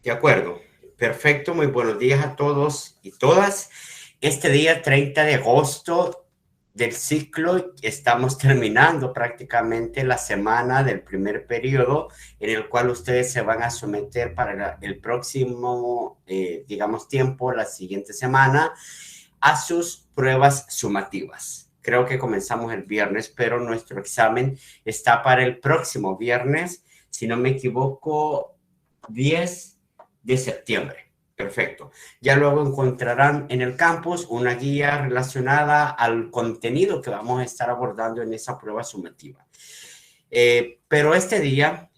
De acuerdo. Perfecto. Muy buenos días a todos y todas. Este día 30 de agosto del ciclo estamos terminando prácticamente la semana del primer periodo en el cual ustedes se van a someter para el próximo, digamos, tiempo, la siguiente semana, a sus pruebas sumativas. Creo que comenzamos el viernes, pero nuestro examen está para el próximo viernes, si no me equivoco, 10 de septiembre. Perfecto. Ya luego encontrarán en el campus una guía relacionada al contenido que vamos a estar abordando en esa prueba sumativa. Pero este día,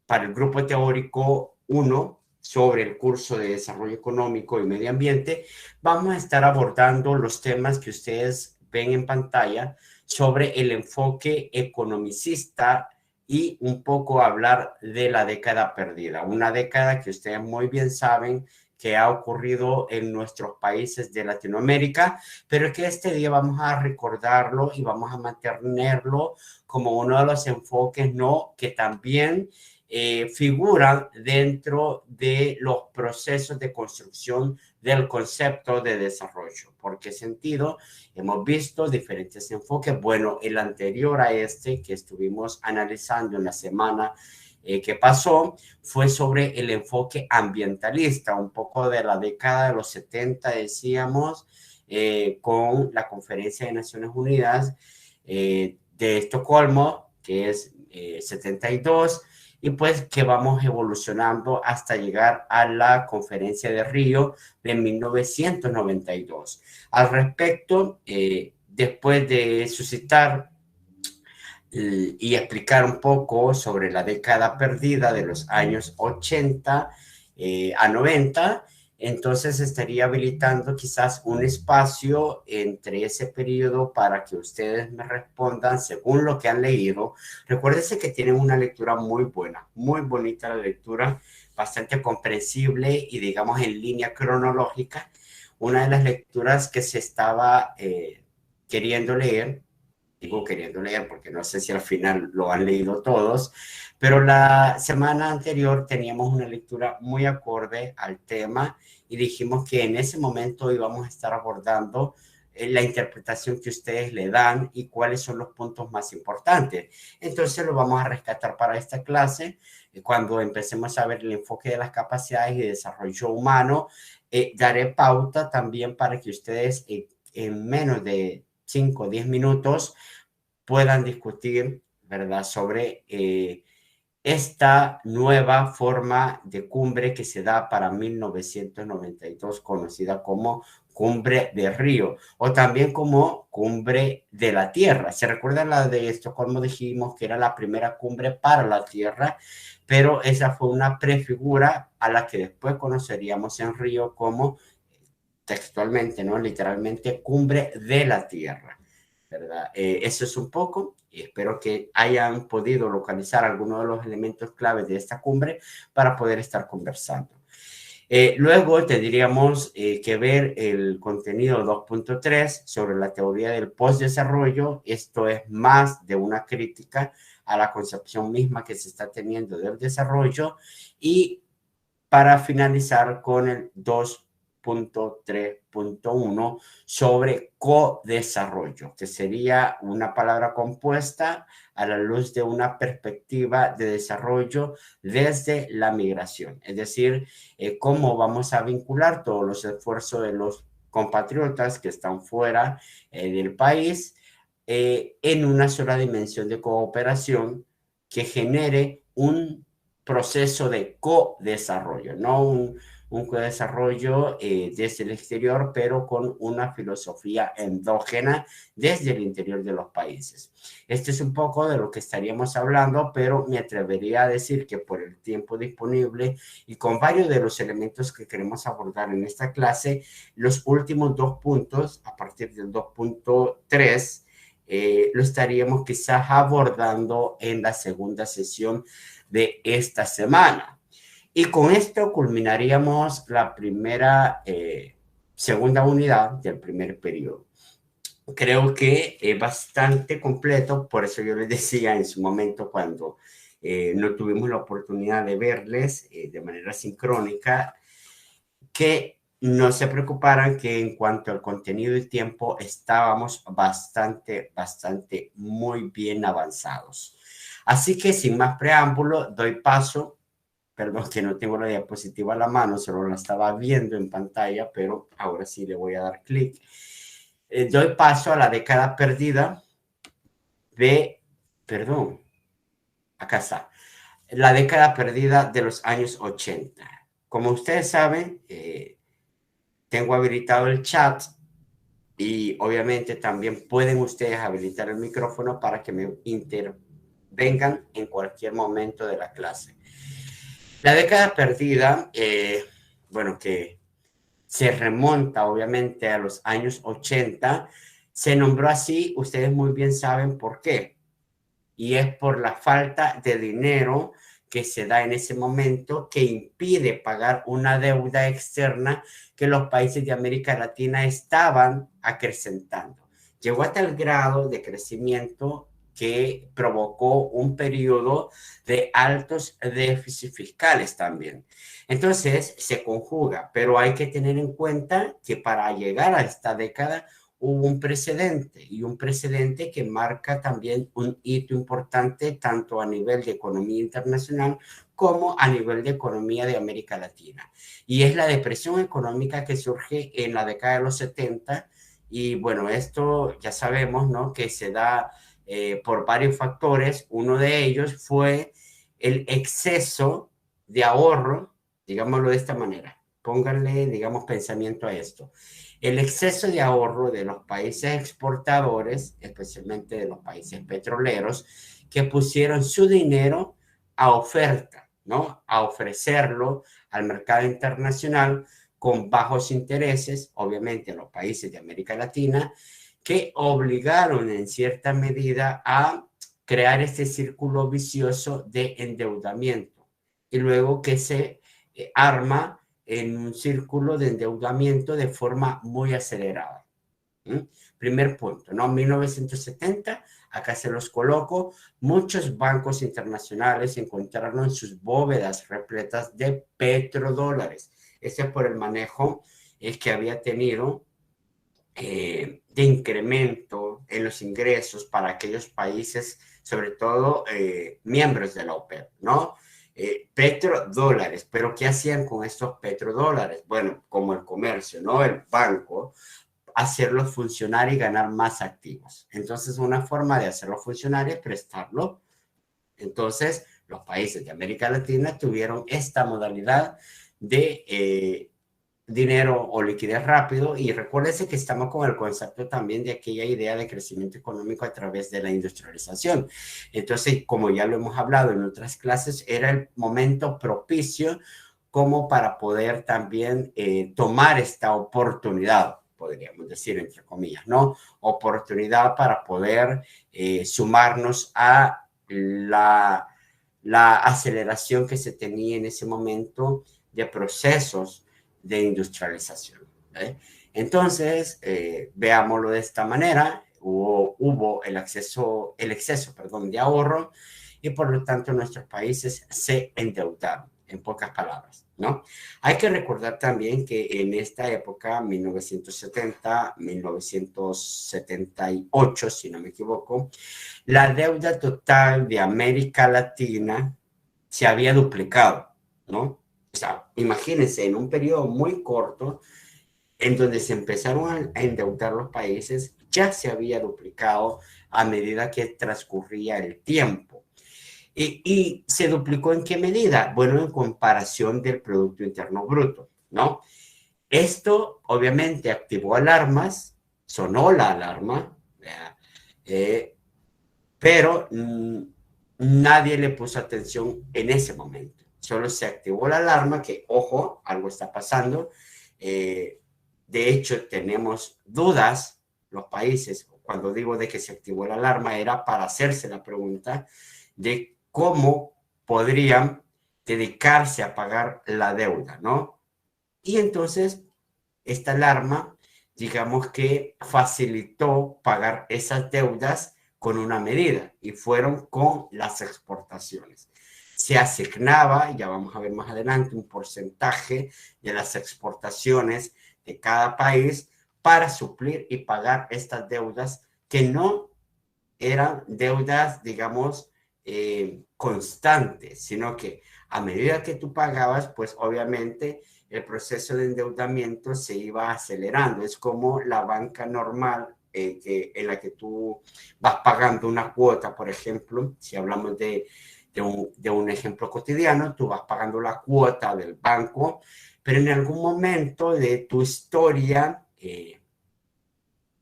para el grupo teórico 1 sobre el curso de Desarrollo Económico y Medio Ambiente, vamos a estar abordando los temas que ustedes ven en pantalla sobre el enfoque economicista y un poco hablar de la década perdida, una década que ustedes muy bien saben que ha ocurrido en nuestros países de Latinoamérica, pero que este día vamos a recordarlo y vamos a mantenerlo como uno de los enfoques, ¿no?, que también figuran dentro de los procesos de construcción del concepto de desarrollo. ¿Por qué sentido? Hemos visto diferentes enfoques. Bueno, el anterior a este que estuvimos analizando en la semana que pasó fue sobre el enfoque ambientalista, un poco de la década de los 70, decíamos, con la Conferencia de Naciones Unidas de Estocolmo, que es 72, y pues que vamos evolucionando hasta llegar a la Conferencia de Río de 1992. Al respecto, después de suscitar y explicar un poco sobre la década perdida de los años 80 a 90, entonces estaría habilitando quizás un espacio entre ese periodo para que ustedes me respondan según lo que han leído. Recuérdense que tienen una lectura muy buena, muy bonita la lectura, bastante comprensible y digamos en línea cronológica. Una de las lecturas que se estaba queriendo leer, digo queriendo leer porque no sé si al final lo han leído todos, pero la semana anterior teníamos una lectura muy acorde al tema y dijimos que en ese momento íbamos a estar abordando la interpretación que ustedes le dan y cuáles son los puntos más importantes. Entonces lo vamos a rescatar para esta clase. Cuando empecemos a ver el enfoque de las capacidades y desarrollo humano, daré pauta también para que ustedes en menos de 5 o 10 minutos puedan discutir, ¿verdad?, sobre esta nueva forma de cumbre que se da para 1992, conocida como Cumbre de Río o también como Cumbre de la Tierra. ¿Se recuerdan la de Estocolmo? Dijimos que era la primera cumbre para la Tierra, pero esa fue una prefigura a la que después conoceríamos en Río como textualmente, ¿no?, literalmente Cumbre de la Tierra, ¿verdad? Eso es un poco, y espero que hayan podido localizar algunos de los elementos claves de esta cumbre para poder estar conversando. Luego tendríamos que ver el contenido 2.3 sobre la teoría del postdesarrollo. Esto es más de una crítica a la concepción misma que se está teniendo del desarrollo. Y para finalizar con el 2.3.1 sobre codesarrollo, que sería una palabra compuesta a la luz de una perspectiva de desarrollo desde la migración. Es decir, cómo vamos a vincular todos los esfuerzos de los compatriotas que están fuera del país en una sola dimensión de cooperación que genere un proceso de co-desarrollo, no un co-desarrollo desde el exterior, pero con una filosofía endógena desde el interior de los países. Este es un poco de lo que estaríamos hablando, pero me atrevería a decir que por el tiempo disponible y con varios de los elementos que queremos abordar en esta clase, los últimos 2 puntos, a partir del 2.3, lo estaríamos quizás abordando en la segunda sesión de esta semana. Y con esto culminaríamos la segunda unidad del primer periodo. Creo que es bastante completo, por eso yo les decía en su momento cuando no tuvimos la oportunidad de verles de manera sincrónica, que no se preocuparan que en cuanto al contenido y tiempo estábamos bastante muy bien avanzados. Así que sin más preámbulo, doy paso. Perdón que no tengo la diapositiva a la mano, solo la estaba viendo en pantalla, pero ahora sí le voy a dar clic. Doy paso a la década perdida perdón, acá está, la década perdida de los años 80. Como ustedes saben, tengo habilitado el chat y obviamente también pueden ustedes habilitar el micrófono para que me intervengan en cualquier momento de la clase. La década perdida, bueno, que se remonta obviamente a los años 80, se nombró así, ustedes muy bien saben por qué. Y es por la falta de dinero que se da en ese momento que impide pagar una deuda externa que los países de América Latina estaban acrecentando. Llegó hasta el grado de crecimiento que provocó un periodo de altos déficits fiscales también. Entonces se conjuga, pero hay que tener en cuenta que para llegar a esta década hubo un precedente y un precedente que marca también un hito importante tanto a nivel de economía internacional como a nivel de economía de América Latina. Y es la depresión económica que surge en la década de los 70 y bueno, esto ya sabemos, ¿no? Que se da por varios factores. Uno de ellos fue el exceso de ahorro, digámoslo de esta manera. Pónganle, digamos, pensamiento a esto. El exceso de ahorro de los países exportadores, especialmente de los países petroleros, que pusieron su dinero a oferta, ¿no? A ofrecerlo al mercado internacional con bajos intereses, obviamente en los países de América Latina, que obligaron en cierta medida a crear este círculo vicioso de endeudamiento y luego que se arma en un círculo de endeudamiento de forma muy acelerada. Primer punto, ¿no? 1970, acá se los coloco, muchos bancos internacionales encontraron sus bóvedas repletas de petrodólares. Ese es por el manejo que había tenido de incremento en los ingresos para aquellos países, sobre todo miembros de la OPEP, ¿no? Petrodólares, pero ¿qué hacían con estos petrodólares? Bueno, como el comercio, ¿no? El banco, hacerlos funcionar y ganar más activos. Entonces, una forma de hacerlo funcionar es prestarlo. Entonces, los países de América Latina tuvieron esta modalidad de dinero o liquidez rápido y recuérdese que estamos con el concepto también de aquella idea de crecimiento económico a través de la industrialización. Entonces, como ya lo hemos hablado en otras clases, era el momento propicio como para poder también tomar esta oportunidad, podríamos decir entre comillas, ¿no? Oportunidad para poder sumarnos a la aceleración que se tenía en ese momento de procesos de industrialización. Entonces, veámoslo de esta manera, hubo el exceso, perdón, de ahorro y por lo tanto nuestros países se endeudaron, en pocas palabras, ¿no? Hay que recordar también que en esta época, 1970, 1978, si no me equivoco, la deuda total de América Latina se había duplicado, ¿no? O sea, imagínense, en un periodo muy corto, en donde se empezaron a endeudar los países, ya se había duplicado a medida que transcurría el tiempo. ¿Y se duplicó en qué medida? Bueno, en comparación del Producto Interno Bruto, ¿no? Esto obviamente activó alarmas, sonó la alarma, pero nadie le puso atención en ese momento. Solo se activó la alarma que, ojo, algo está pasando. De hecho, tenemos dudas, los países, cuando digo de que se activó la alarma, era para hacerse la pregunta de cómo podrían dedicarse a pagar la deuda, ¿no? Y entonces, esta alarma, digamos que facilitó pagar esas deudas con una medida y fueron con las exportaciones. Se asignaba, ya vamos a ver más adelante, un porcentaje de las exportaciones de cada país para suplir y pagar estas deudas que no eran deudas, digamos, constantes, sino que a medida que tú pagabas, pues obviamente el proceso de endeudamiento se iba acelerando. Es como la banca normal en la que tú vas pagando una cuota, por ejemplo, si hablamos de un ejemplo cotidiano, tú vas pagando la cuota del banco, pero en algún momento de tu historia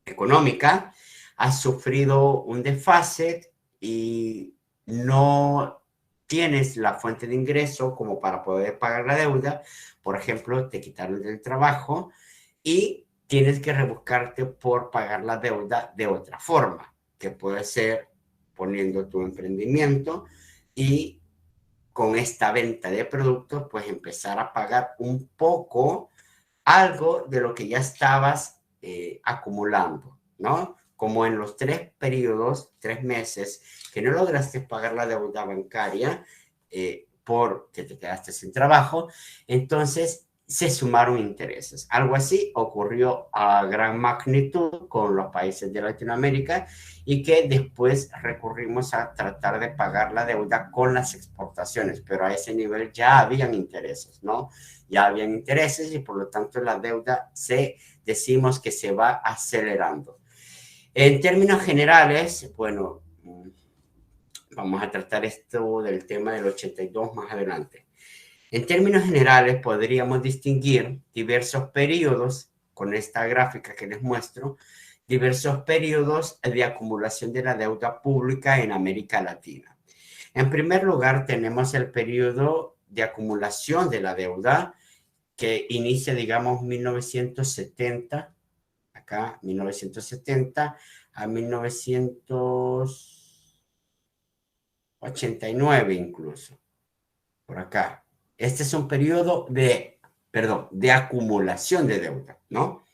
económica, has sufrido un desfase y no tienes la fuente de ingreso como para poder pagar la deuda. Por ejemplo, te quitaron del trabajo y tienes que rebuscarte por pagar la deuda de otra forma, que puede ser poniendo tu emprendimiento y con esta venta de productos, pues empezar a pagar un poco algo de lo que ya estabas acumulando, ¿no? Como en los 3 meses que no lograste pagar la deuda bancaria porque te quedaste sin trabajo, entonces se sumaron intereses. Algo así ocurrió a gran magnitud con los países de Latinoamérica y que después recurrimos a tratar de pagar la deuda con las exportaciones, pero a ese nivel ya habían intereses, ¿no? Ya habían intereses y por lo tanto la deuda decimos que se va acelerando. En términos generales, bueno, vamos a tratar esto del tema del 82 más adelante. En términos generales, podríamos distinguir diversos periodos, con esta gráfica que les muestro, diversos periodos de acumulación de la deuda pública en América Latina. En primer lugar, tenemos el periodo de acumulación de la deuda que inicia, digamos, 1970, acá 1970 a 1989 incluso, por acá. Este es un periodo de acumulación de deuda, ¿no?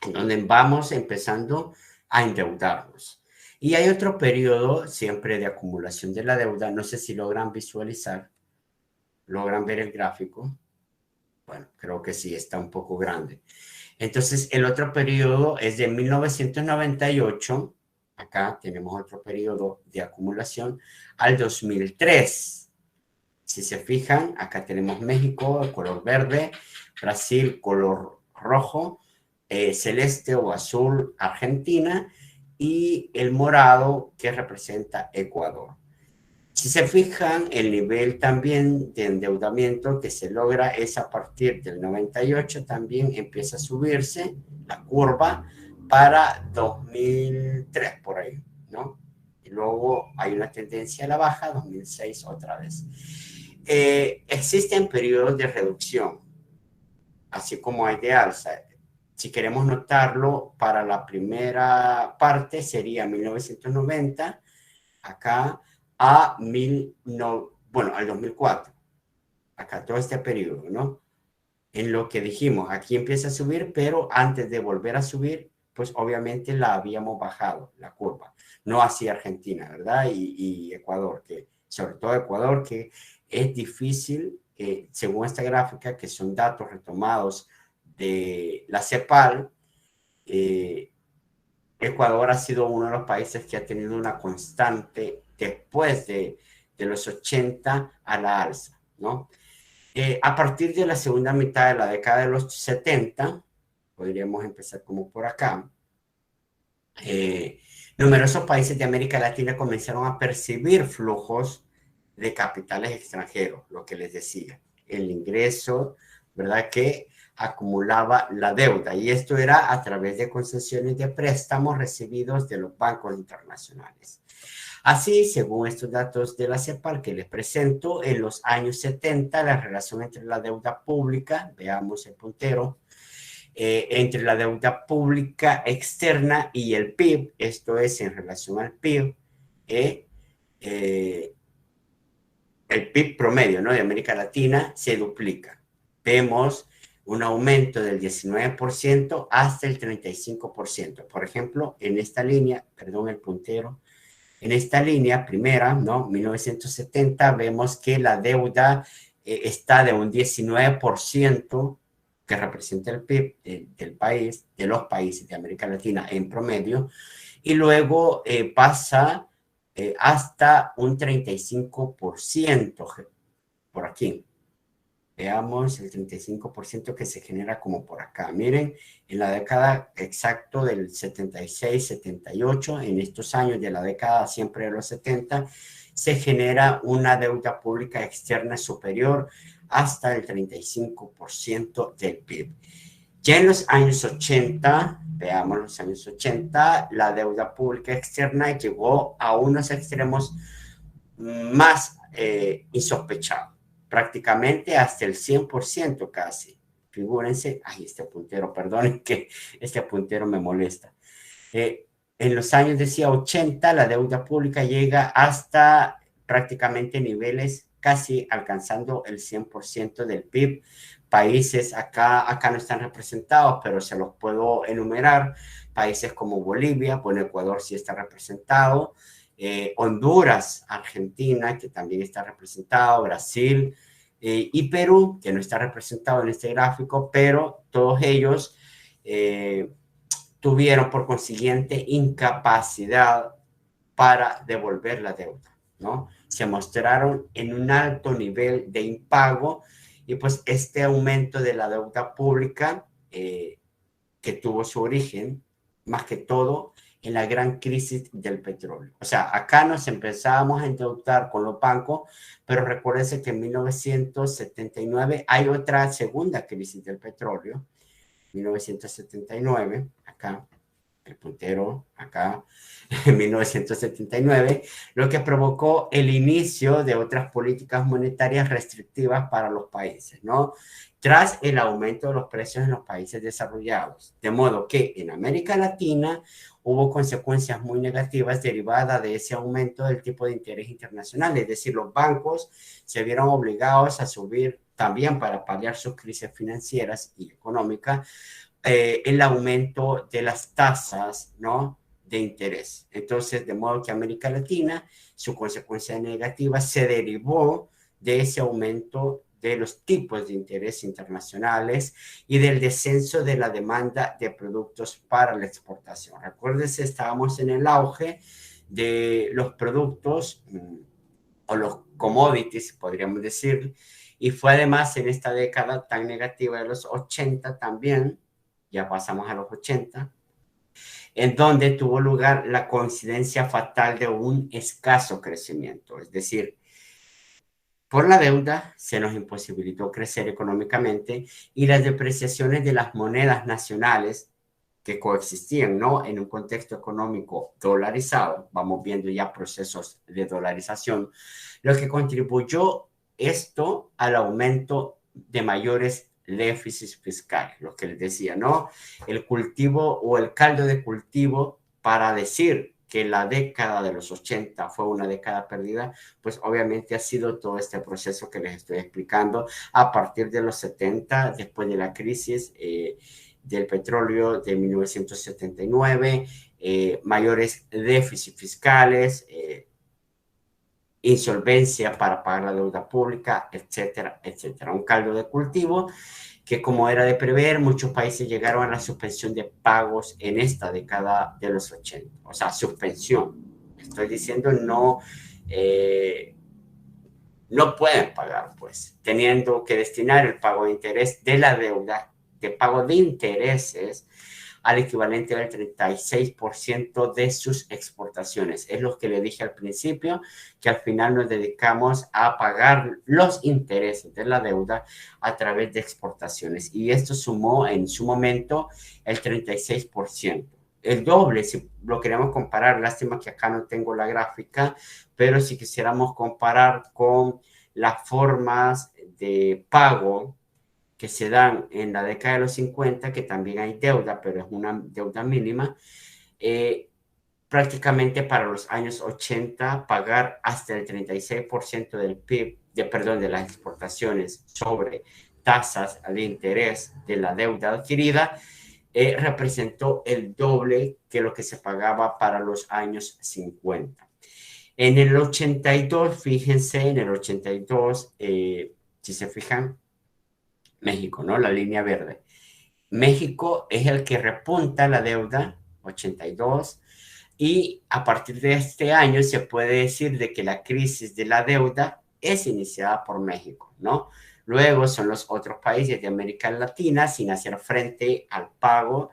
En donde vamos empezando a endeudarnos. Y hay otro periodo siempre de acumulación de la deuda, no sé si logran visualizar, logran ver el gráfico. Bueno, creo que sí, está un poco grande. Entonces, el otro periodo es de 1998, acá tenemos otro periodo de acumulación, al 2003. Si se fijan, acá tenemos México, el color verde, Brasil, color rojo, celeste o azul, Argentina, y el morado que representa Ecuador. Si se fijan, el nivel también de endeudamiento que se logra es a partir del 98, también empieza a subirse la curva para 2003, por ahí, ¿no? Y luego hay una tendencia a la baja, 2006 otra vez. Existen periodos de reducción, así como hay de alza. Si queremos notarlo, para la primera parte sería 1990, acá al 2004, acá todo este periodo, ¿no? En lo que dijimos, aquí empieza a subir, pero antes de volver a subir, pues obviamente la habíamos bajado, la curva. No así Argentina, ¿verdad? Y Ecuador, que sobre todo Ecuador, que es difícil, según esta gráfica, que son datos retomados de la CEPAL, Ecuador ha sido uno de los países que ha tenido una constante después de los 80 a la alza, ¿no? A partir de la segunda mitad de la década de los 70, podríamos empezar como por acá, numerosos países de América Latina comenzaron a percibir flujos de capitales extranjeros, lo que les decía, el ingreso, ¿verdad? Que acumulaba la deuda y esto era a través de concesiones de préstamos recibidos de los bancos internacionales. Así, según estos datos de la CEPAL que les presento, en los años 70 la relación entre la deuda pública, veamos el puntero, entre la deuda pública externa y el PIB, esto es en relación al PIB, el PIB promedio, ¿no?, de América Latina se duplica. Vemos un aumento del 19% hasta el 35%. Por ejemplo, en esta línea, perdón, el puntero, en esta línea primera, ¿no? 1970, vemos que la deuda está de un 19% que representa el PIB del país, de los países de América Latina en promedio, y luego pasa hasta un 35% por aquí. Veamos el 35% que se genera como por acá. Miren, en la década exacto del 76, 78, en estos años de la década siempre de los 70, se genera una deuda pública externa superior hasta el 35% del PIB. Ya en los años 80, veamos los años 80, la deuda pública externa llegó a unos extremos más insospechados, prácticamente hasta el 100% casi. Figúrense, ay, este puntero, perdonen que este puntero me molesta. En los años, decía, 80, la deuda pública llega hasta prácticamente niveles casi alcanzando el 100% del PIB. Países acá no están representados, pero se los puedo enumerar. Países como Bolivia, bueno, Ecuador sí está representado, Honduras, Argentina, que también está representado, Brasil y Perú, que no está representado en este gráfico, pero todos ellos tuvieron por consiguiente incapacidad para devolver la deuda, ¿no? Se mostraron en un alto nivel de impago y pues este aumento de la deuda pública que tuvo su origen, más que todo, en la gran crisis del petróleo. O sea, acá nos empezábamos a endeudar con los bancos, pero recuérdense que en 1979 hay otra segunda crisis del petróleo, 1979, acá, el puntero, acá, en 1979, lo que provocó el inicio de otras políticas monetarias restrictivas para los países, ¿no? Tras el aumento de los precios en los países desarrollados. De modo que en América Latina hubo consecuencias muy negativas derivadas de ese aumento del tipo de interés internacional. Es decir, los bancos se vieron obligados a subir también para paliar sus crisis financieras y económicas, el aumento de las tasas, ¿no?, de interés. Entonces, de modo que América Latina, su consecuencia negativa se derivó de ese aumento de los tipos de interés internacionales y del descenso de la demanda de productos para la exportación. Recuérdense, estábamos en el auge de los productos o los commodities, podríamos decir, y fue además en esta década tan negativa de los 80 también, ya pasamos a los 80, en donde tuvo lugar la coincidencia fatal de un escaso crecimiento. Es decir, por la deuda se nos imposibilitó crecer económicamente y las depreciaciones de las monedas nacionales que coexistían, ¿no?, en un contexto económico dolarizado, vamos viendo ya procesos de dolarización, lo que contribuyó esto al aumento de mayores déficits fiscales, lo que les decía, ¿no? El cultivo o el caldo de cultivo para decir que la década de los 80 fue una década perdida, pues obviamente ha sido todo este proceso que les estoy explicando a partir de los 70, después de la crisis del petróleo de 1979, mayores déficits fiscales, insolvencia para pagar la deuda pública, etcétera, etcétera. Un caldo de cultivo que, como era de prever, muchos países llegaron a la suspensión de pagos en esta década de los 80. O sea, suspensión. Estoy diciendo no pueden pagar, pues, teniendo que destinar el pago de interés de la deuda, de pago de intereses, al equivalente del 36% de sus exportaciones. Es lo que le dije al principio, que al final nos dedicamos a pagar los intereses de la deuda a través de exportaciones. Y esto sumó en su momento el 36%. El doble, si lo queremos comparar, lástima que acá no tengo la gráfica, pero si quisiéramos comparar con las formas de pago que se dan en la década de los 50, que también hay deuda, pero es una deuda mínima, prácticamente para los años 80 pagar hasta el 36% del PIB, perdón, de las exportaciones sobre tasas de interés de la deuda adquirida, representó el doble que lo que se pagaba para los años 50. En el 82, fíjense, en el 82, si se fijan, México, ¿no? La línea verde. México es el que repunta la deuda, 82, y a partir de este año se puede decir de que la crisis de la deuda es iniciada por México, ¿no? Luego son los otros países de América Latina sin hacer frente al pago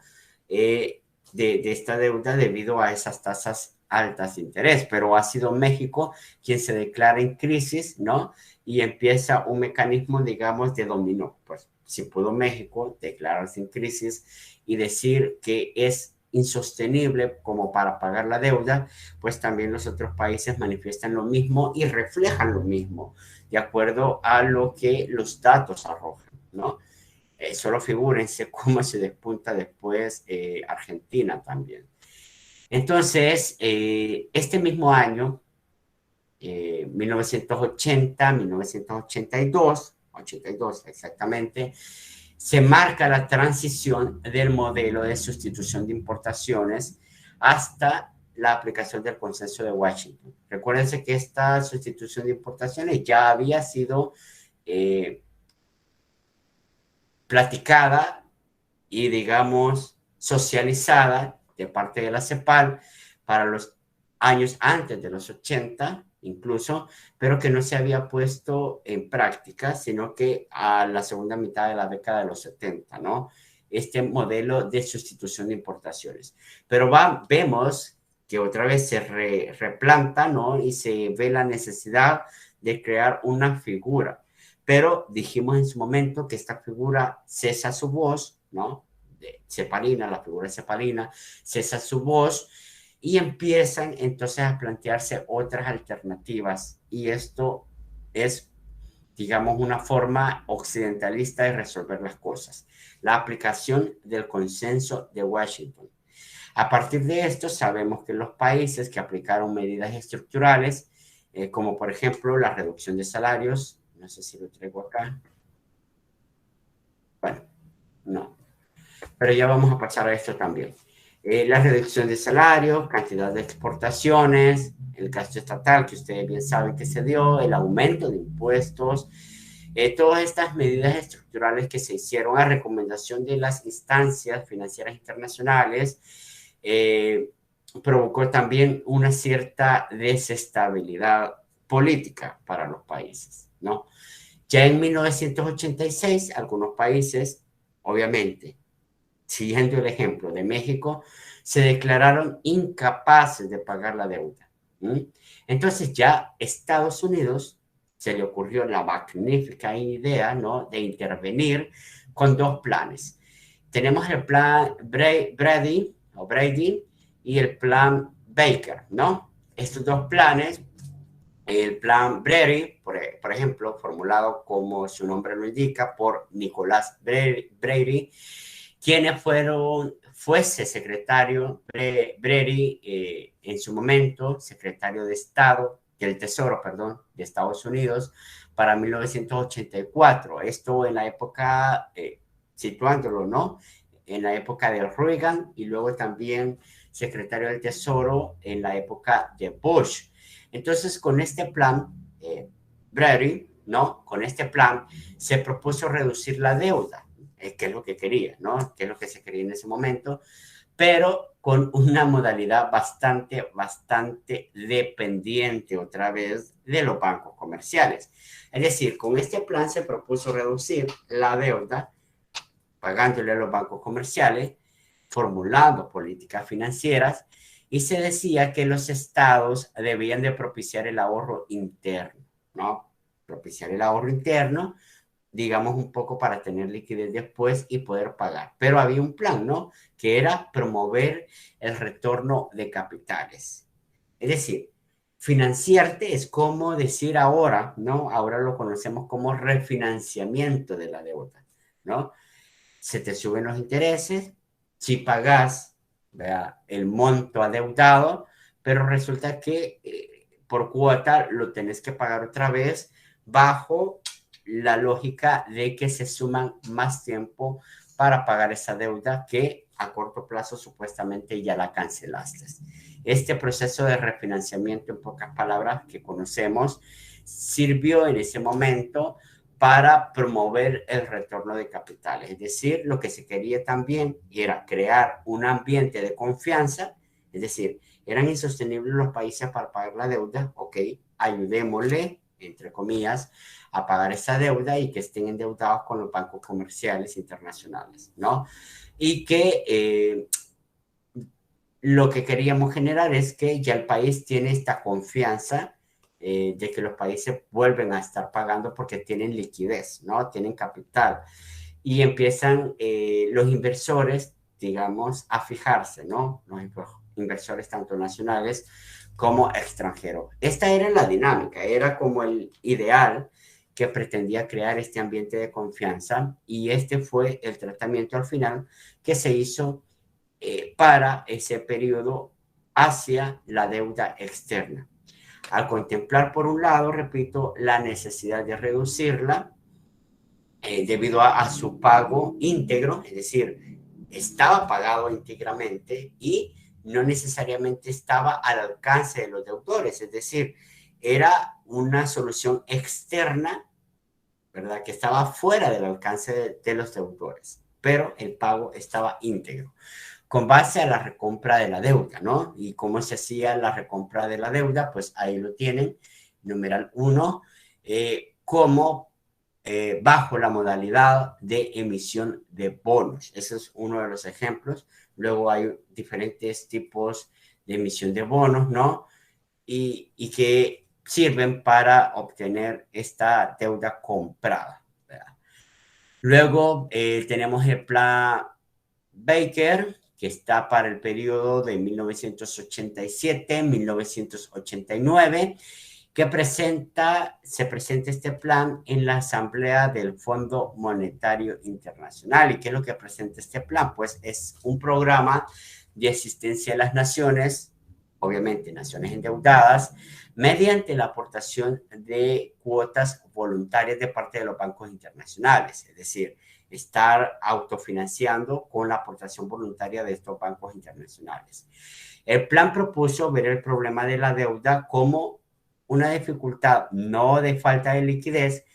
de esta deuda debido a esas tasas altas de interés, pero ha sido México quien se declara en crisis, ¿no? Y empieza un mecanismo, digamos, de dominó. Pues si pudo México declararse en crisis y decir que es insostenible como para pagar la deuda, pues también los otros países manifiestan lo mismo y reflejan lo mismo, de acuerdo a lo que los datos arrojan, ¿no? Solo figúrense cómo se despunta después Argentina también. Entonces, este mismo año, 1980, 1982, 82 exactamente, se marca la transición del modelo de sustitución de importaciones hasta la aplicación del consenso de Washington. Recuérdense que esta sustitución de importaciones ya había sido platicada y, digamos, socializada de parte de la CEPAL para los años antes de los 80, incluso, pero que no se había puesto en práctica, sino que a la segunda mitad de la década de los 70, ¿no? Este modelo de sustitución de importaciones. Pero vemos que otra vez se replanta, ¿no? Y se ve la necesidad de crear una figura. Pero dijimos en su momento que esta figura cesa su voz, ¿no? Cepalina, la figura cepalina, cesa su voz y empiezan entonces a plantearse otras alternativas. Y esto es, digamos, una forma occidentalista de resolver las cosas. La aplicación del consenso de Washington. A partir de esto, sabemos que los países que aplicaron medidas estructurales, como por ejemplo la reducción de salarios, no sé si lo traigo acá. Bueno, no. Pero ya vamos a pasar a esto también. La reducción de salarios, cantidad de exportaciones, el gasto estatal que ustedes bien saben que se dio, el aumento de impuestos, todas estas medidas estructurales que se hicieron a recomendación de las instancias financieras internacionales, provocó también una cierta desestabilidad política para los países, ¿no? Ya en 1986, algunos países, obviamente, siguiendo el ejemplo de México, se declararon incapaces de pagar la deuda. Entonces ya Estados Unidos se le ocurrió la magnífica idea, ¿no?, de intervenir con dos planes. Tenemos el plan Brady y el plan Baker, ¿no? Estos dos planes, el plan Brady, por ejemplo, formulado como su nombre lo indica, por Nicolás Brady, quienes fuese secretario Brady en su momento, secretario de Estado, del Tesoro, perdón, de Estados Unidos para 1984. Esto en la época, situándolo, ¿no? En la época de Reagan y luego también secretario del Tesoro en la época de Bush. Entonces, con este plan, Brady, ¿no? Con este plan se propuso reducir la deuda, que es lo que quería, ¿no? Que es lo que se quería en ese momento, pero con una modalidad bastante dependiente otra vez de los bancos comerciales. Es decir, con este plan se propuso reducir la deuda pagándole a los bancos comerciales, formulando políticas financieras, y se decía que los estados debían de propiciar el ahorro interno, ¿no? Propiciar el ahorro interno, digamos, un poco para tener liquidez después y poder pagar. Pero había un plan, ¿no? Que era promover el retorno de capitales. Es decir, financiarte es como decir ahora, ¿no? Ahora lo conocemos como refinanciamiento de la deuda, ¿no? Se te suben los intereses, si pagas, vea, el monto adeudado, pero resulta que por cuota lo tenés que pagar otra vez bajo la lógica de que se suman más tiempo para pagar esa deuda que a corto plazo supuestamente ya la cancelaste. Este proceso de refinanciamiento, en pocas palabras, que conocemos, sirvió en ese momento para promover el retorno de capitales. Es decir, lo que se quería también era crear un ambiente de confianza, es decir, eran insostenibles los países para pagar la deuda, ok, ayudémosle, entre comillas, a pagar esa deuda y que estén endeudados con los bancos comerciales internacionales, ¿no? Y que lo que queríamos generar es que ya el país tiene esta confianza de que los países vuelven a estar pagando porque tienen liquidez, ¿no? Tienen capital. Y empiezan los inversores, digamos, a fijarse, ¿no? Los inversores tanto nacionales como extranjeros. Esta era la dinámica, era como el ideal que pretendía crear este ambiente de confianza y este fue el tratamiento al final que se hizo para ese periodo hacia la deuda externa. Al contemplar, por un lado, repito, la necesidad de reducirla debido a su pago íntegro, es decir, estaba pagado íntegramente y no necesariamente estaba al alcance de los deudores, es decir, era una solución externa, ¿verdad? Que estaba fuera del alcance de los deudores, pero el pago estaba íntegro con base a la recompra de la deuda, ¿no? Y cómo se hacía la recompra de la deuda, pues ahí lo tienen, numeral 1, como bajo la modalidad de emisión de bonos. Ese es uno de los ejemplos. Luego hay diferentes tipos de emisión de bonos, ¿no? Y que sirven para obtener esta deuda comprada, ¿verdad? Luego tenemos el plan Baker, que está para el periodo de 1987-1989, que se presenta este plan en la Asamblea del Fondo Monetario Internacional. ¿Y qué es lo que presenta este plan? Pues es un programa de asistencia a las naciones, obviamente naciones endeudadas, mediante la aportación de cuotas voluntarias de parte de los bancos internacionales, es decir, estar autofinanciando con la aportación voluntaria de estos bancos internacionales. El plan propuso ver el problema de la deuda como una dificultad no de falta de liquidez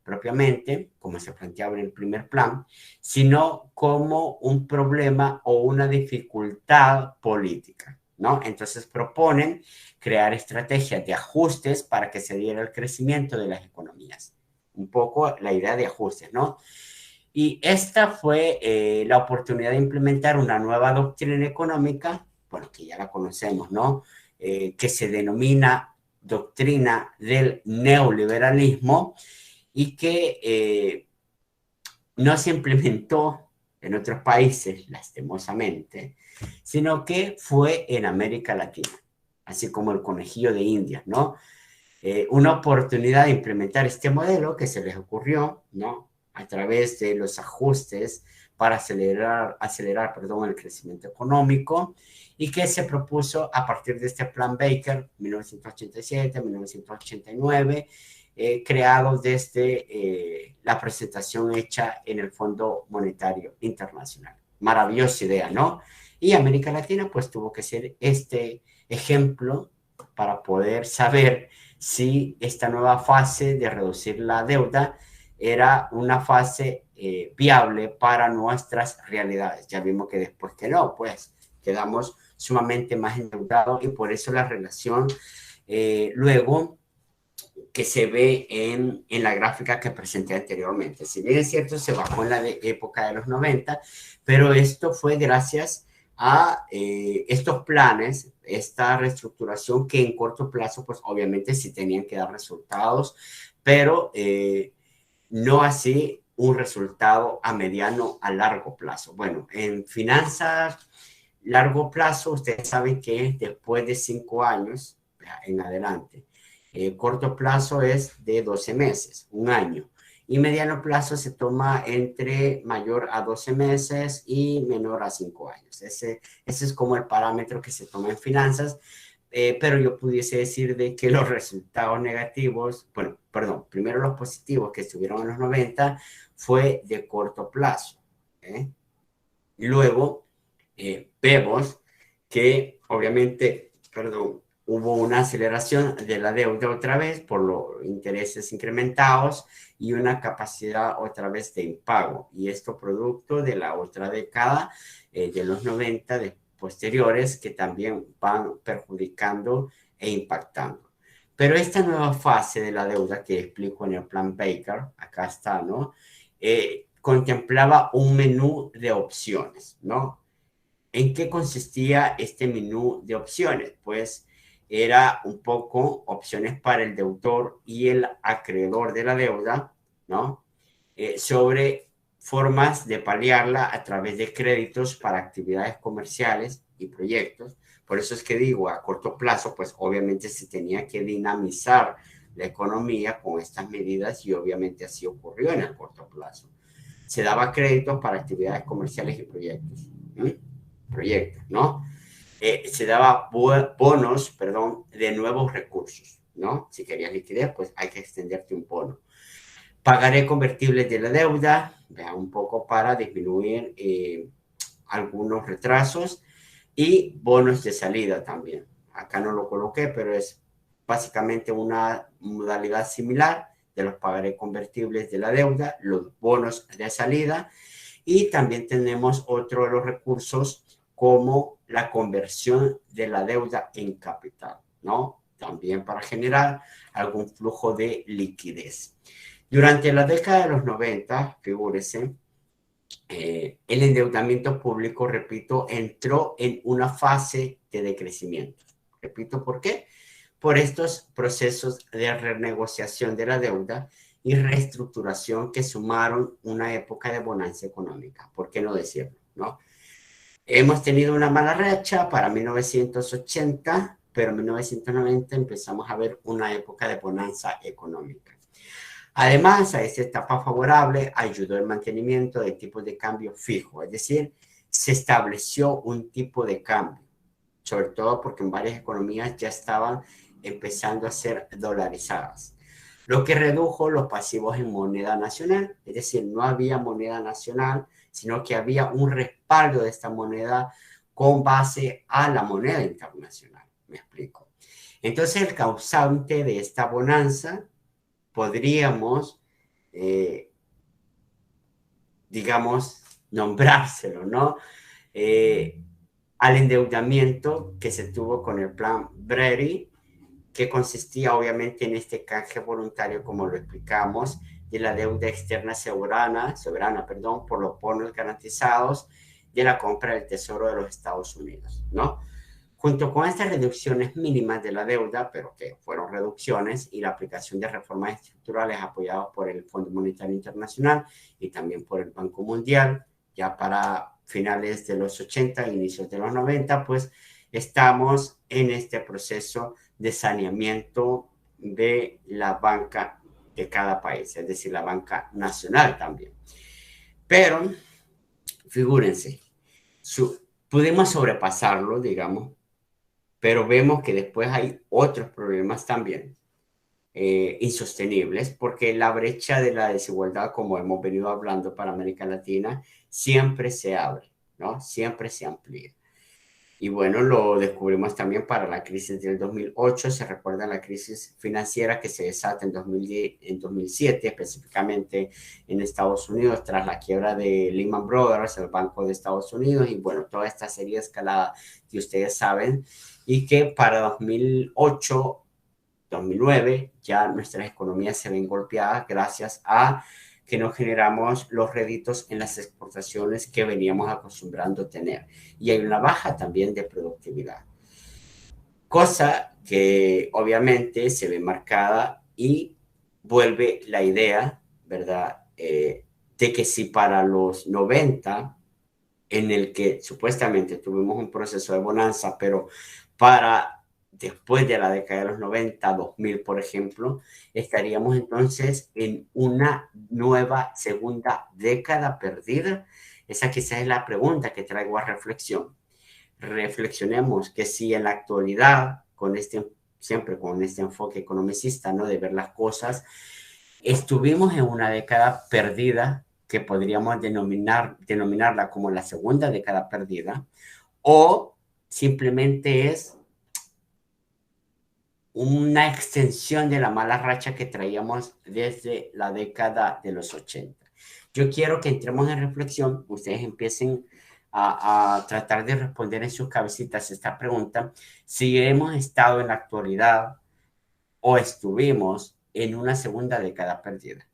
propiamente, como se planteaba en el primer plan, sino como un problema o una dificultad política, ¿no? Entonces proponen crear estrategias de ajustes para que se diera el crecimiento de las economías. Un poco la idea de ajustes, ¿no? Y esta fue la oportunidad de implementar una nueva doctrina económica, bueno, que ya la conocemos, ¿no? Que se denomina doctrina del neoliberalismo y que no se implementó en otros países, lastimosamente, sino que fue en América Latina, así como el conejillo de Indias, ¿no? Una oportunidad de implementar este modelo que se les ocurrió, ¿no? A través de los ajustes para acelerar el crecimiento económico y que se propuso a partir de este plan Baker 1987-1989, creado desde la presentación hecha en el Fondo Monetario Internacional. Maravillosa idea, ¿no? Y América Latina pues tuvo que ser este ejemplo para poder saber si esta nueva fase de reducir la deuda era una fase viable para nuestras realidades. Ya vimos que después que no, pues quedamos sumamente más endeudados y por eso la relación luego que se ve en la gráfica que presenté anteriormente. Si bien es cierto, se bajó en la época de los 90, pero esto fue gracias a estos planes, esta reestructuración que en corto plazo, pues obviamente sí tenían que dar resultados, pero no así un resultado a mediano, a largo plazo. Bueno, en finanzas largo plazo, ustedes saben que después de 5 años en adelante, corto plazo es de 12 meses, un año. Y mediano plazo se toma entre mayor a 12 meses y menor a 5 años. Ese es como el parámetro que se toma en finanzas, pero yo pudiese decir de que los resultados negativos, bueno, perdón, primero los positivos que estuvieron en los 90 fue de corto plazo. ¿Eh? Luego vemos que obviamente, perdón, hubo una aceleración de la deuda otra vez por los intereses incrementados y una capacidad otra vez de impago. Y esto producto de la otra década de los 90 de posteriores que también van perjudicando e impactando. Pero esta nueva fase de la deuda que explico en el plan Baker, acá está, ¿no? Contemplaba un menú de opciones, ¿no? ¿En qué consistía este menú de opciones? Pues era un poco opciones para el deudor y el acreedor de la deuda, ¿no? Sobre formas de paliarla a través de créditos para actividades comerciales y proyectos. Por eso es que digo, a corto plazo, pues obviamente se tenía que dinamizar la economía con estas medidas y obviamente así ocurrió en el corto plazo. Se daba créditos para actividades comerciales y proyectos. Proyectos, ¿no? Se daba bonos, perdón, de nuevos recursos, ¿no? Si querías liquidez, pues hay que extenderte un bono. Pagaré convertibles de la deuda, vea, un poco para disminuir algunos retrasos y bonos de salida también. Acá no lo coloqué, pero es básicamente una modalidad similar de los pagaré convertibles de la deuda, los bonos de salida y también tenemos otro de los recursos como la conversión de la deuda en capital, ¿no? También para generar algún flujo de liquidez. Durante la década de los 90, figúrese, el endeudamiento público, repito, entró en una fase de decrecimiento. Repito, ¿por qué? Por estos procesos de renegociación de la deuda y reestructuración que sumaron una época de bonanza económica. ¿Por qué no decirlo? ¿No? Hemos tenido una mala racha para 1980, pero en 1990 empezamos a ver una época de bonanza económica. Además, a esta etapa favorable ayudó el mantenimiento de tipos de cambio fijo, es decir, se estableció un tipo de cambio, sobre todo porque en varias economías ya estaban empezando a ser dolarizadas, lo que redujo los pasivos en moneda nacional, es decir, no había moneda nacional, sino que había un respaldo de esta moneda con base a la moneda internacional. Me explico. Entonces, el causante de esta bonanza podríamos, digamos, nombrárselo, ¿no? Al endeudamiento que se tuvo con el plan Brady, que consistía obviamente en este canje voluntario, como lo explicamos, de la deuda externa soberana, perdón, por los bonos garantizados de la compra del Tesoro de los Estados Unidos, ¿no? Junto con estas reducciones mínimas de la deuda, pero que fueron reducciones, y la aplicación de reformas estructurales apoyadas por el Fondo Monetario Internacional y también por el Banco Mundial, ya para finales de los 80, inicios de los 90, pues estamos en este proceso de saneamiento de la banca de cada país, es decir, la banca nacional también. Pero, figúrense, pudimos sobrepasarlo, digamos, pero vemos que después hay otros problemas también insostenibles, porque la brecha de la desigualdad, como hemos venido hablando para América Latina, siempre se abre, ¿no? Siempre se amplía. Y bueno, lo descubrimos también para la crisis del 2008. Se recuerda la crisis financiera que se desata en 2007, específicamente en Estados Unidos, tras la quiebra de Lehman Brothers, el Banco de Estados Unidos, y bueno, toda esta serie de escalada que ustedes saben, y que para 2008, 2009, ya nuestras economías se ven golpeadas gracias a que no generamos los réditos en las exportaciones que veníamos acostumbrando a tener. Y hay una baja también de productividad. Cosa que obviamente se ve marcada y vuelve la idea, ¿verdad? De que si para los 90, en el que supuestamente tuvimos un proceso de bonanza, pero para después de la década de los 90, 2000, por ejemplo, estaríamos entonces en una nueva segunda década perdida. Esa quizás es la pregunta que traigo a reflexión. Reflexionemos que si en la actualidad, siempre con este enfoque economicista, ¿no? De ver las cosas, estuvimos en una década perdida que podríamos denominarla como la segunda década perdida, o simplemente es una extensión de la mala racha que traíamos desde la década de los 80. Yo quiero que entremos en reflexión, ustedes empiecen a tratar de responder en sus cabecitas esta pregunta, si hemos estado en la actualidad o estuvimos en una segunda década perdida.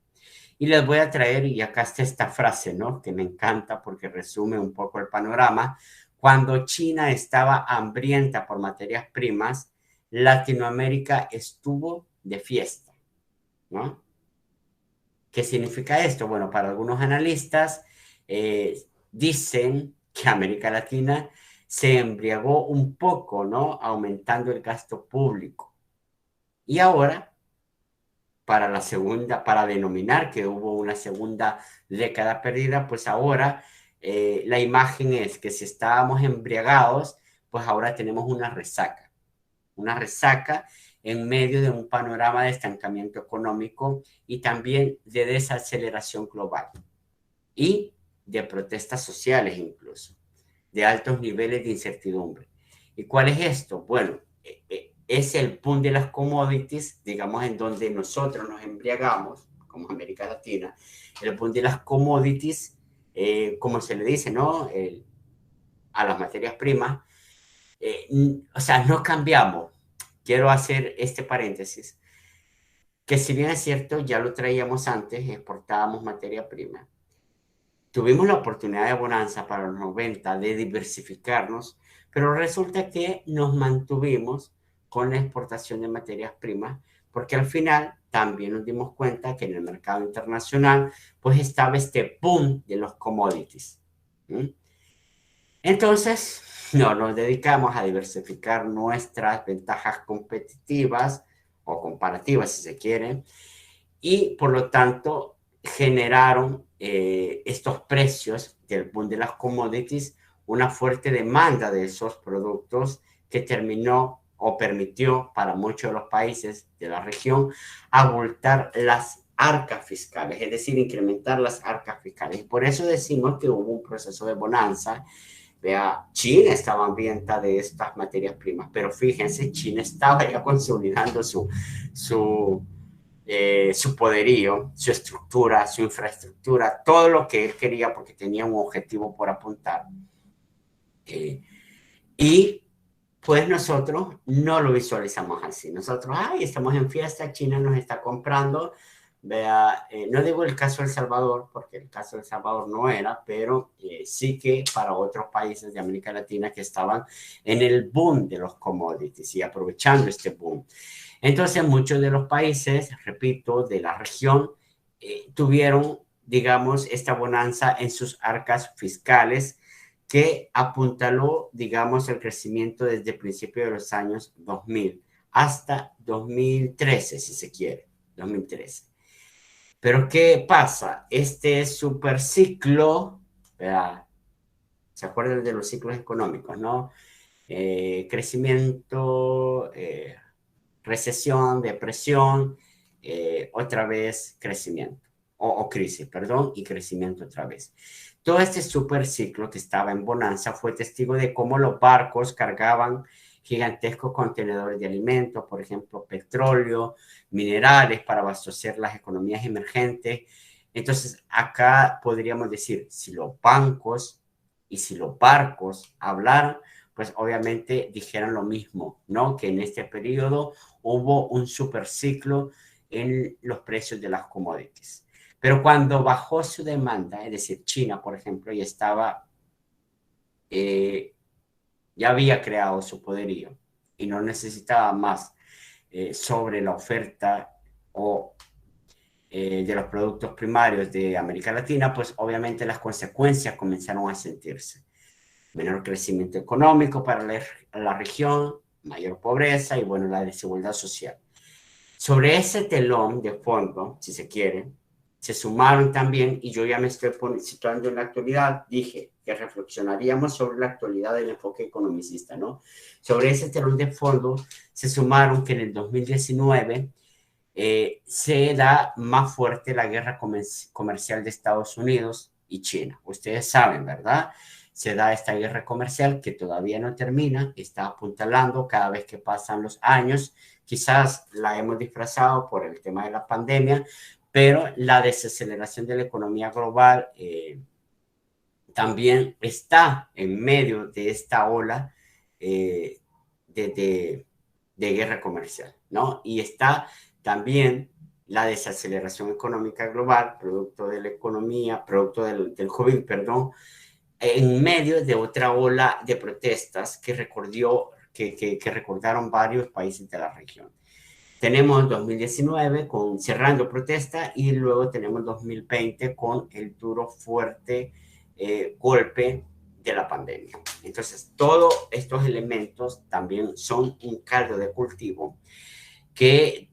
Y les voy a traer, y acá está esta frase, ¿no? Que me encanta porque resume un poco el panorama. Cuando China estaba hambrienta por materias primas, Latinoamérica estuvo de fiesta, ¿no? ¿Qué significa esto? Bueno, para algunos analistas dicen que América Latina se embriagó un poco, ¿no? Aumentando el gasto público. Y ahora para denominar que hubo una segunda década perdida, pues ahora la imagen es que si estábamos embriagados, pues ahora tenemos una resaca en medio de un panorama de estancamiento económico y también de desaceleración global y de protestas sociales incluso, de altos niveles de incertidumbre. ¿Y cuál es esto? Bueno, es el boom de las commodities, digamos, en donde nosotros nos embriagamos, como América Latina, el boom de las commodities, como se le dice, ¿no? A las materias primas, o sea, no cambiamos. Quiero hacer este paréntesis, que si bien es cierto, ya lo traíamos antes, exportábamos materia prima. Tuvimos la oportunidad de bonanza para los 90 de diversificarnos, pero resulta que nos mantuvimos con la exportación de materias primas, porque al final también nos dimos cuenta que en el mercado internacional pues estaba este boom de los commodities. ¿Sí? Entonces, no nos dedicamos a diversificar nuestras ventajas competitivas o comparativas, si se quiere, y por lo tanto generaron estos precios del boom de las commodities, una fuerte demanda de esos productos que terminó o permitió para muchos de los países de la región abultar las arcas fiscales, es decir, incrementar las arcas fiscales. Y por eso decimos que hubo un proceso de bonanza. Vea, China estaba hambrienta de estas materias primas, pero fíjense, China estaba ya consolidando su poderío, su estructura, su infraestructura, todo lo que él quería porque tenía un objetivo por apuntar. Y pues nosotros no lo visualizamos así. Nosotros, ay, estamos en fiesta, China nos está comprando. Vea, no digo el caso de El Salvador, porque el caso de El Salvador no era, pero sí que para otros países de América Latina que estaban en el boom de los commodities y aprovechando este boom. Entonces, muchos de los países, repito, de la región, tuvieron, digamos, esta bonanza en sus arcas fiscales que apuntaló, digamos, el crecimiento desde el principio de los años 2000 hasta 2013, si se quiere, 2013. Pero ¿qué pasa? Este superciclo, ¿verdad? ¿Se acuerdan de los ciclos económicos, no? Crecimiento, recesión, depresión, otra vez crecimiento, o crisis, perdón, y crecimiento otra vez. Todo este superciclo que estaba en bonanza fue testigo de cómo los barcos cargaban gigantescos contenedores de alimentos, por ejemplo, petróleo, minerales para abastecer las economías emergentes. Entonces, acá podríamos decir, si los bancos y si los barcos hablaran, pues obviamente dijeran lo mismo, ¿no? Que en este periodo hubo un superciclo en los precios de las commodities. Pero cuando bajó su demanda, es decir, China, por ejemplo, ya había creado su poderío y no necesitaba más sobre la oferta o de los productos primarios de América Latina, pues obviamente las consecuencias comenzaron a sentirse. Menor crecimiento económico para la región, mayor pobreza y, bueno, la desigualdad social. Sobre ese telón de fondo, si se quiere, se sumaron también, y yo ya me estoy situando en la actualidad, dije, que reflexionaríamos sobre la actualidad del enfoque economicista, ¿no? Sobre ese telón de fondo se sumaron que en el 2019 se da más fuerte la guerra comercial de Estados Unidos y China. Ustedes saben, ¿verdad? Se da esta guerra comercial que todavía no termina, está apuntalando cada vez que pasan los años. Quizás la hemos disfrazado por el tema de la pandemia, pero la desaceleración de la economía global también está en medio de esta ola eh, de, de, de guerra comercial, ¿no? Y está también la desaceleración económica global, producto de la economía, producto del COVID, perdón, en medio de otra ola de protestas que recordaron varios países de la región. Tenemos 2019 con cerrando protesta y luego tenemos 2020 con el duro, fuerte golpe de la pandemia. Entonces, todos estos elementos también son un caldo de cultivo que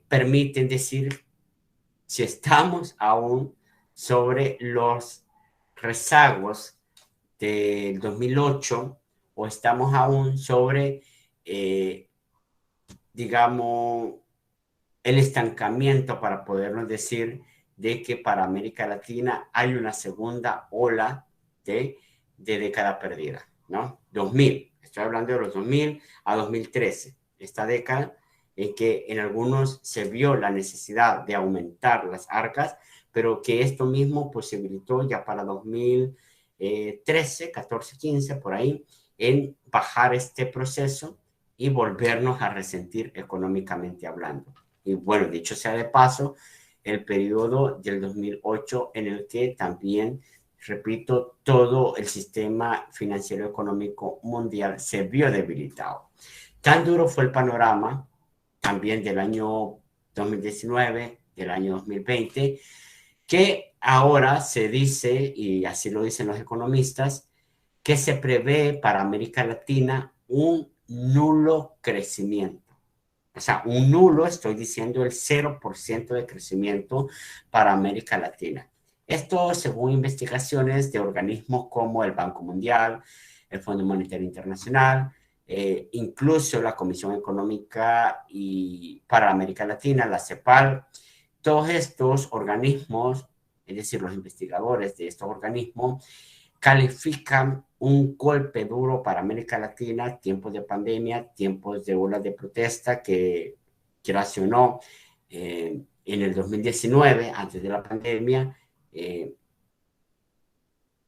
permiten decir si estamos aún sobre los rezagos del 2008 o estamos aún sobre, digamos, el estancamiento para podernos decir de que para América Latina hay una segunda ola de década perdida, ¿no? 2000, estoy hablando de los 2000 a 2013, esta década en que en algunos se vio la necesidad de aumentar las arcas, pero que esto mismo posibilitó ya para 2013, 14, 15, por ahí, en bajar este proceso y volvernos a resentir económicamente hablando. Y bueno, dicho sea de paso, el periodo del 2008 en el que también, repito, todo el sistema financiero económico mundial se vio debilitado. Tan duro fue el panorama también del año 2019, del año 2020, que ahora se dice, y así lo dicen los economistas, que se prevé para América Latina un nulo crecimiento. O sea, un nulo, estoy diciendo el 0% de crecimiento para América Latina. Esto según investigaciones de organismos como el Banco Mundial, el Fondo Monetario Internacional, incluso la Comisión Económica para América Latina, la CEPAL. Todos estos organismos, es decir, los investigadores de estos organismos, califican un golpe duro para América Latina, tiempos de pandemia, tiempos de olas de protesta que quieras o no, en el 2019, antes de la pandemia,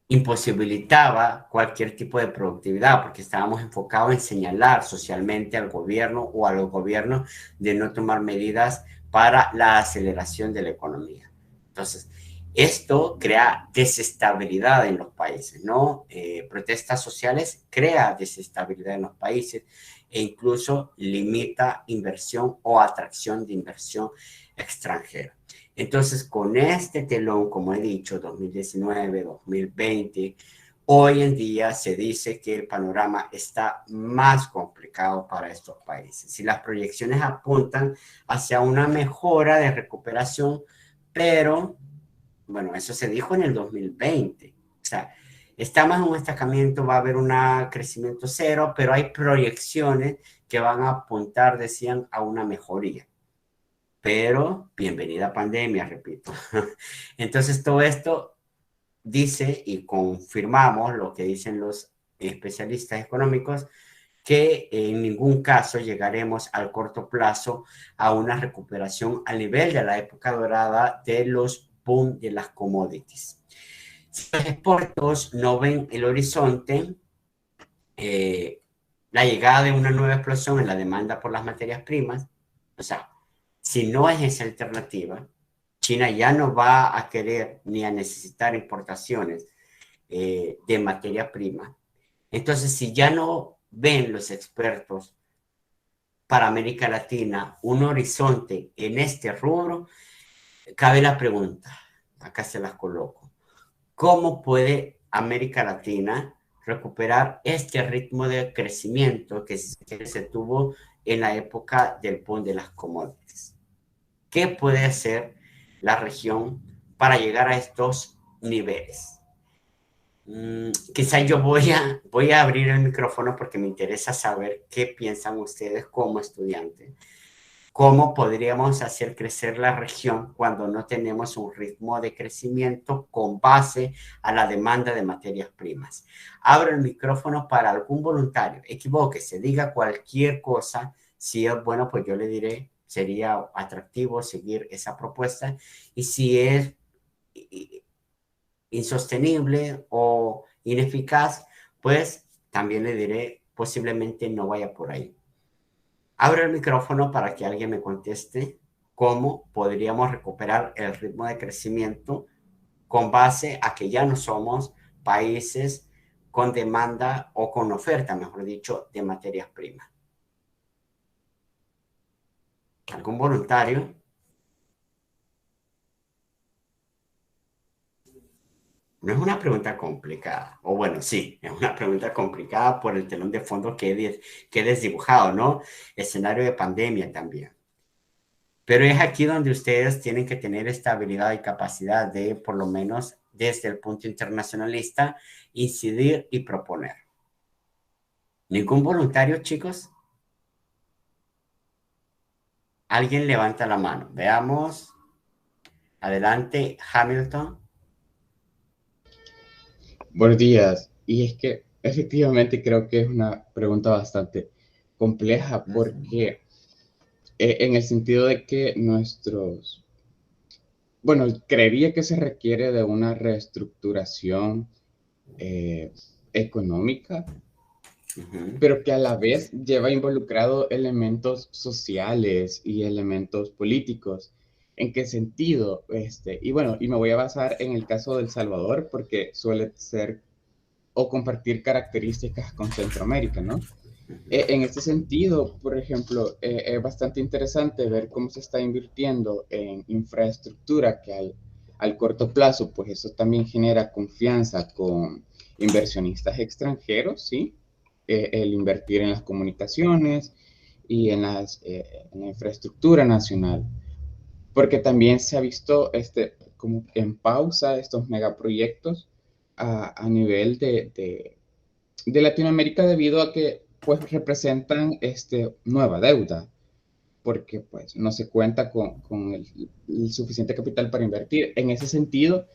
imposibilitaba cualquier tipo de productividad porque estábamos enfocados en señalar socialmente al gobierno o a los gobiernos de no tomar medidas para la aceleración de la economía. Entonces, esto crea desestabilidad en los países, ¿no? Protestas sociales crea desestabilidad en los países e incluso limita inversión o atracción de inversión extranjera. Entonces, con este telón, como he dicho, 2019, 2020, hoy en día se dice que el panorama está más complicado para estos países. Y las proyecciones apuntan hacia una mejora de recuperación, pero, bueno, eso se dijo en el 2020. O sea, estamos en un estancamiento, va a haber un crecimiento cero, pero hay proyecciones que van a apuntar, decían, a una mejoría. Pero bienvenida pandemia, repito. Entonces todo esto dice y confirmamos lo que dicen los especialistas económicos, que en ningún caso llegaremos al corto plazo a una recuperación al nivel de la época dorada de los boom de las commodities. Si los exportos no ven el horizonte, la llegada de una nueva explosión en la demanda por las materias primas, o sea, si no es esa alternativa, China ya no va a querer ni a necesitar importaciones de materia prima. Entonces, si ya no ven los expertos para América Latina un horizonte en este rubro, cabe la pregunta, acá se las coloco, ¿cómo puede América Latina recuperar este ritmo de crecimiento que se tuvo en la época del boom de las commodities? ¿Qué puede hacer la región para llegar a estos niveles? Quizá yo voy a abrir el micrófono porque me interesa saber qué piensan ustedes como estudiantes. ¿Cómo podríamos hacer crecer la región cuando no tenemos un ritmo de crecimiento con base a la demanda de materias primas? Abro el micrófono para algún voluntario. Equivóquese, diga cualquier cosa. Si es bueno, pues yo le diré, sería atractivo seguir esa propuesta. Y si es insostenible o ineficaz, pues también le diré, posiblemente no vaya por ahí. Abro el micrófono para que alguien me conteste cómo podríamos recuperar el ritmo de crecimiento con base a que ya no somos países con demanda o con oferta, mejor dicho, de materias primas. ¿Algún voluntario? No es una pregunta complicada, o bueno, sí, es una pregunta complicada por el telón de fondo que he desdibujado, ¿no? Escenario de pandemia también. Pero es aquí donde ustedes tienen que tener esta habilidad y capacidad de, por lo menos desde el punto internacionalista, incidir y proponer. ¿Ningún voluntario, chicos? Alguien levanta la mano. Veamos. Adelante, Hamilton. Buenos días. Y es que efectivamente creo que es una pregunta bastante compleja porque en el sentido de que bueno, creería que se requiere de una reestructuración eh, económica, Ujú. pero que a la vez lleva involucrado elementos sociales y elementos políticos. ¿En qué sentido? Y bueno, y me voy a basar en el caso de El Salvador porque suele ser o compartir características con Centroamérica, ¿no? En este sentido, por ejemplo, es bastante interesante ver cómo se está invirtiendo en infraestructura que al corto plazo, pues eso también genera confianza con inversionistas extranjeros, ¿sí? El invertir en las comunicaciones y en la infraestructura nacional, porque también se ha visto como en pausa estos megaproyectos a nivel de Latinoamérica debido a que pues representan nueva deuda, porque pues no se cuenta con el suficiente capital para invertir. En ese sentido,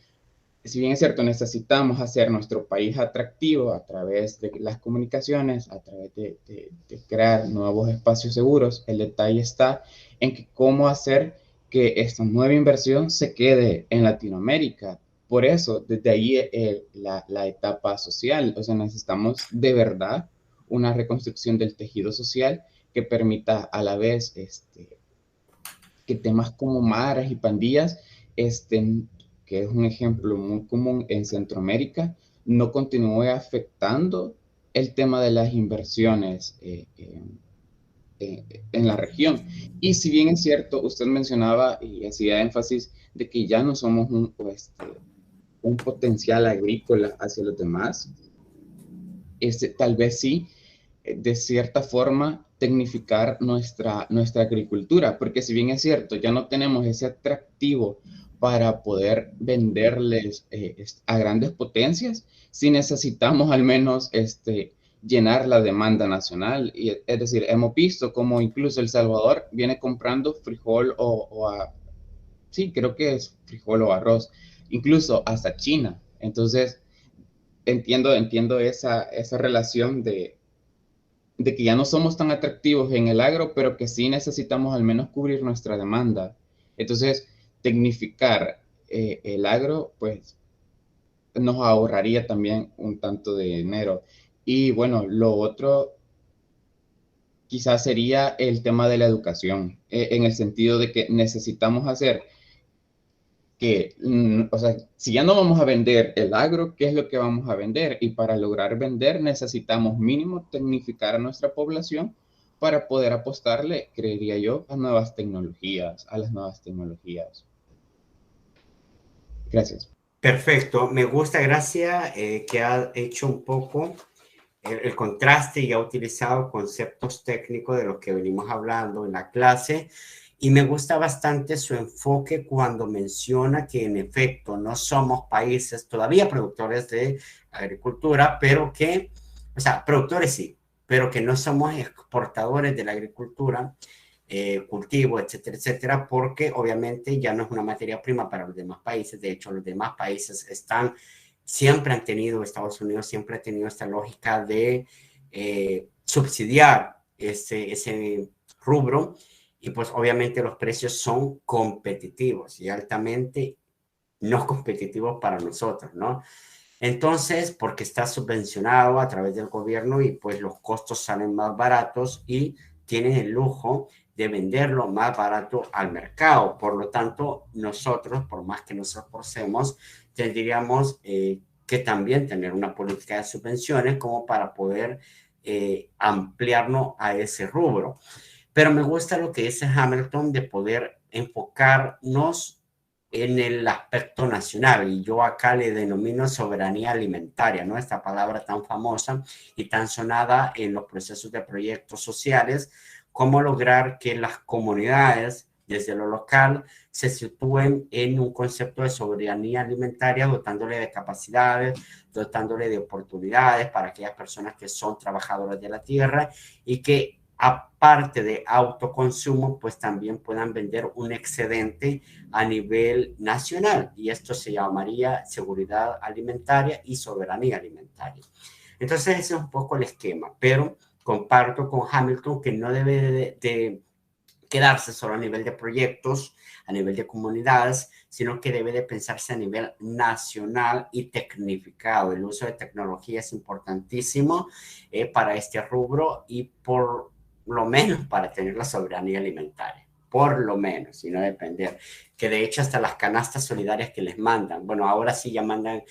si bien es cierto, necesitamos hacer nuestro país atractivo a través de las comunicaciones, a través de crear nuevos espacios seguros, el detalle está en que cómo hacer que esta nueva inversión se quede en Latinoamérica. Por eso, desde ahí la etapa social, o sea, necesitamos de verdad una reconstrucción del tejido social que permita a la vez que temas como maras y pandillas, que es un ejemplo muy común en Centroamérica, no continúe afectando el tema de las inversiones en la región. Y si bien es cierto, usted mencionaba y hacía énfasis de que ya no somos un potencial agrícola hacia los demás, tal vez sí, de cierta forma, tecnificar nuestra agricultura, porque si bien es cierto, ya no tenemos ese atractivo para poder venderles a grandes potencias, sí necesitamos al menos llenar la demanda nacional. Y, es decir, hemos visto como incluso El Salvador viene comprando frijol sí, creo que es frijol o arroz, incluso hasta China. Entonces, entiendo esa relación de que ya no somos tan atractivos en el agro, pero que sí necesitamos al menos cubrir nuestra demanda. Entonces, tecnificar el agro, pues nos ahorraría también un tanto de dinero. Y bueno, lo otro quizás sería el tema de la educación, en el sentido de que necesitamos hacer o sea, si ya no vamos a vender el agro, ¿qué es lo que vamos a vender? Y para lograr vender necesitamos mínimo tecnificar a nuestra población para poder apostarle, creería yo, a nuevas tecnologías, a las nuevas tecnologías. Gracias. Perfecto. Me gusta, gracias, que ha hecho un poco el contraste y ha utilizado conceptos técnicos de los que venimos hablando en la clase Y me gusta bastante su enfoque cuando menciona que en efecto no somos países todavía productores de agricultura, pero que, o sea, productores sí, pero que no somos exportadores de la agricultura, cultivo, etcétera, etcétera, porque obviamente ya no es una materia prima para los demás países. De hecho, los demás países siempre han tenido, Estados Unidos siempre ha tenido esta lógica de subsidiar ese rubro, y pues obviamente los precios son competitivos y altamente no competitivos para nosotros, ¿no? Entonces, porque está subvencionado a través del gobierno y pues los costos salen más baratos y tienen el lujo de venderlo más barato al mercado. Por lo tanto, nosotros, por más que nos esforcemos, tendríamos que también tener una política de subvenciones como para poder ampliarnos a ese rubro. Pero me gusta lo que dice Hamilton de poder enfocarnos en el aspecto nacional, y yo acá le denomino soberanía alimentaria, ¿no? Esta palabra tan famosa y tan sonada en los procesos de proyectos sociales, cómo lograr que las comunidades desde lo local se sitúen en un concepto de soberanía alimentaria, dotándole de capacidades, dotándole de oportunidades para aquellas personas que son trabajadoras de la tierra y que aparte de autoconsumo, pues también puedan vender un excedente a nivel nacional, y esto se llamaría seguridad alimentaria y soberanía alimentaria. Entonces ese es un poco el esquema, pero comparto con Hamilton que no debe de quedarse solo a nivel de proyectos, a nivel de comunidades, sino que debe de pensarse a nivel nacional y tecnificado. El uso de tecnología es importantísimo para este rubro y por lo menos para tener la soberanía alimentaria, por lo menos, y no depender. Que de hecho hasta las canastas solidarias que les mandan, bueno, ahora sí ya mandan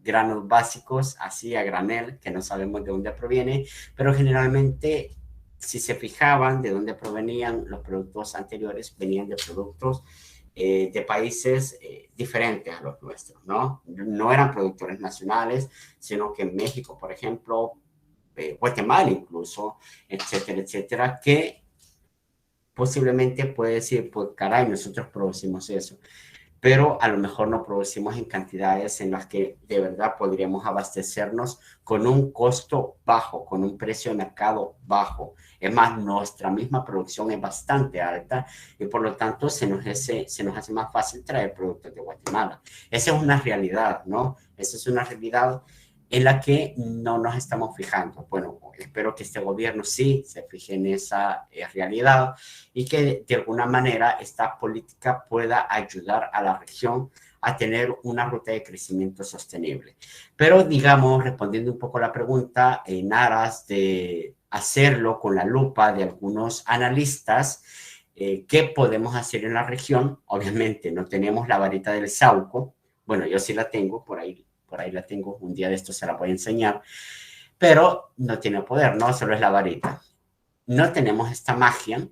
granos básicos así a granel, que no sabemos de dónde proviene, pero generalmente si se fijaban de dónde provenían los productos anteriores, venían de productos de países diferentes a los nuestros, ¿no? No eran productores nacionales, sino que en México, por ejemplo, Guatemala incluso, etcétera, etcétera, que posiblemente puede decir, pues caray, nosotros producimos eso, pero a lo mejor no producimos en cantidades en las que de verdad podríamos abastecernos con un costo bajo, con un precio de mercado bajo. Es más, nuestra misma producción es bastante alta y por lo tanto se nos hace más fácil traer productos de Guatemala. Esa es una realidad, ¿no? Esa es una realidad en la que no nos estamos fijando. Bueno, espero que este gobierno sí se fije en esa realidad y que de alguna manera esta política pueda ayudar a la región a tener una ruta de crecimiento sostenible. Pero digamos, respondiendo un poco a la pregunta, en aras de hacerlo con la lupa de algunos analistas, ¿qué podemos hacer en la región? Obviamente no tenemos la varita del Sauco. Bueno, yo sí la tengo, por ahí la tengo, un día de esto se la voy a enseñar, pero no tiene poder, ¿no? Solo es la varita. No tenemos esta magia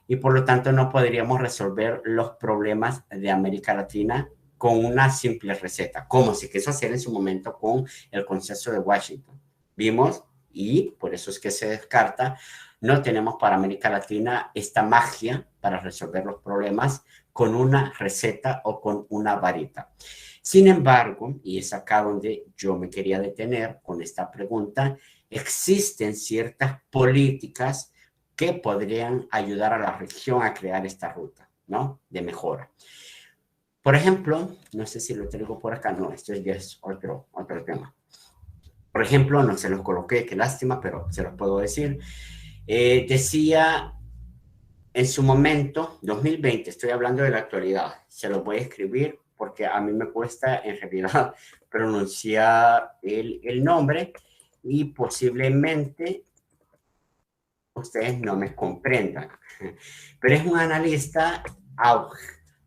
y por lo tanto no podríamos resolver los problemas de América Latina con una simple receta, como se quiso hacer en su momento con el Consenso de Washington. Vimos, y por eso es que se descarta, no tenemos para América Latina esta magia para resolver los problemas con una receta o con una varita. Sin embargo, y es acá donde yo me quería detener con esta pregunta, existen ciertas políticas que podrían ayudar a la región a crear esta ruta, ¿no? De mejora. Por ejemplo, no sé si lo traigo por acá, no, esto ya es otro tema. Por ejemplo, no se los coloqué, qué lástima, pero se los puedo decir. Decía en su momento, 2020, estoy hablando de la actualidad, se los voy a escribir porque a mí me cuesta en realidad pronunciar el nombre y posiblemente ustedes no me comprendan. Pero es un analista,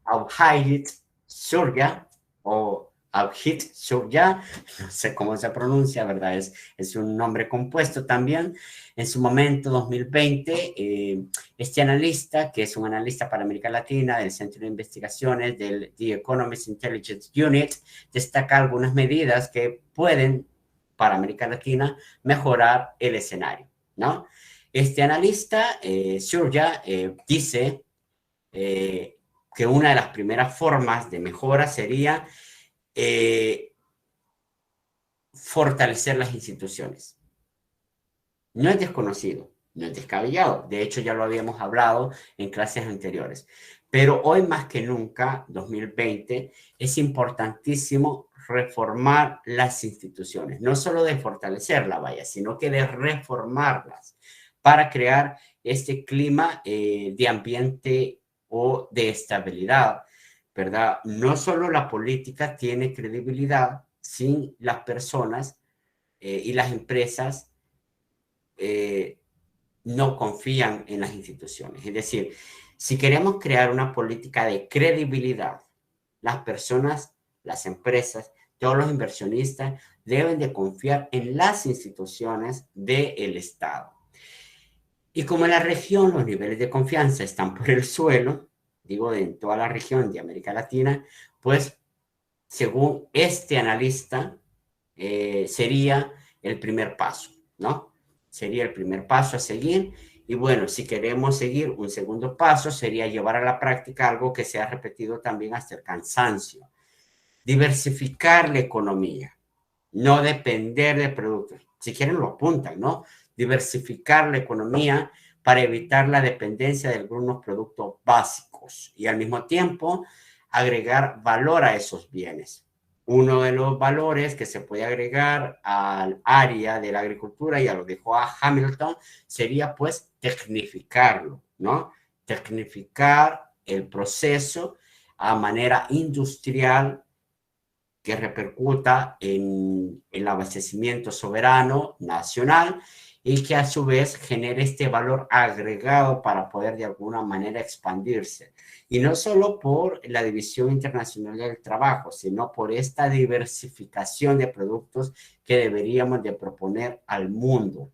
Abhijit Surya, o Abhijit Surya, no sé cómo se pronuncia, ¿verdad? Es un nombre compuesto también. En su momento, 2020, este analista, que es un analista para América Latina del Centro de Investigaciones del The Economist Intelligence Unit, destaca algunas medidas que pueden, para América Latina, mejorar el escenario, ¿no? Este analista, Surya, dice que una de las primeras formas de mejora sería fortalecer las instituciones. No es desconocido, no es descabellado. De hecho, ya lo habíamos hablado en clases anteriores. Pero hoy más que nunca, 2020, es importantísimo reformar las instituciones. No solo de fortalecerlas, vaya, sino que de reformarlas para crear este clima de ambiente o de estabilidad, ¿verdad? No solo la política tiene credibilidad sin las personas y las empresas eh, no confían en las instituciones. Es decir, si queremos crear una política de credibilidad, las personas, las empresas, todos los inversionistas deben de confiar en las instituciones del Estado. Y como en la región los niveles de confianza están por el suelo, digo, en toda la región de América Latina, pues según este analista, sería el primer paso, ¿no? Sería el primer paso a seguir. Y bueno, si queremos seguir un segundo paso, sería llevar a la práctica algo que se ha repetido también hasta el cansancio. Diversificar la economía, no depender de productos. Si quieren lo apuntan, ¿no? Diversificar la economía para evitar la dependencia de algunos productos básicos y al mismo tiempo agregar valor a esos bienes. Uno de los valores que se puede agregar al área de la agricultura, ya lo dijo a Hamilton, sería pues tecnificarlo, ¿no? Tecnificar el proceso a manera industrial que repercuta en el abastecimiento soberano nacional y que a su vez genere este valor agregado para poder de alguna manera expandirse. Y no solo por la División Internacional del Trabajo, sino por esta diversificación de productos que deberíamos de proponer al mundo.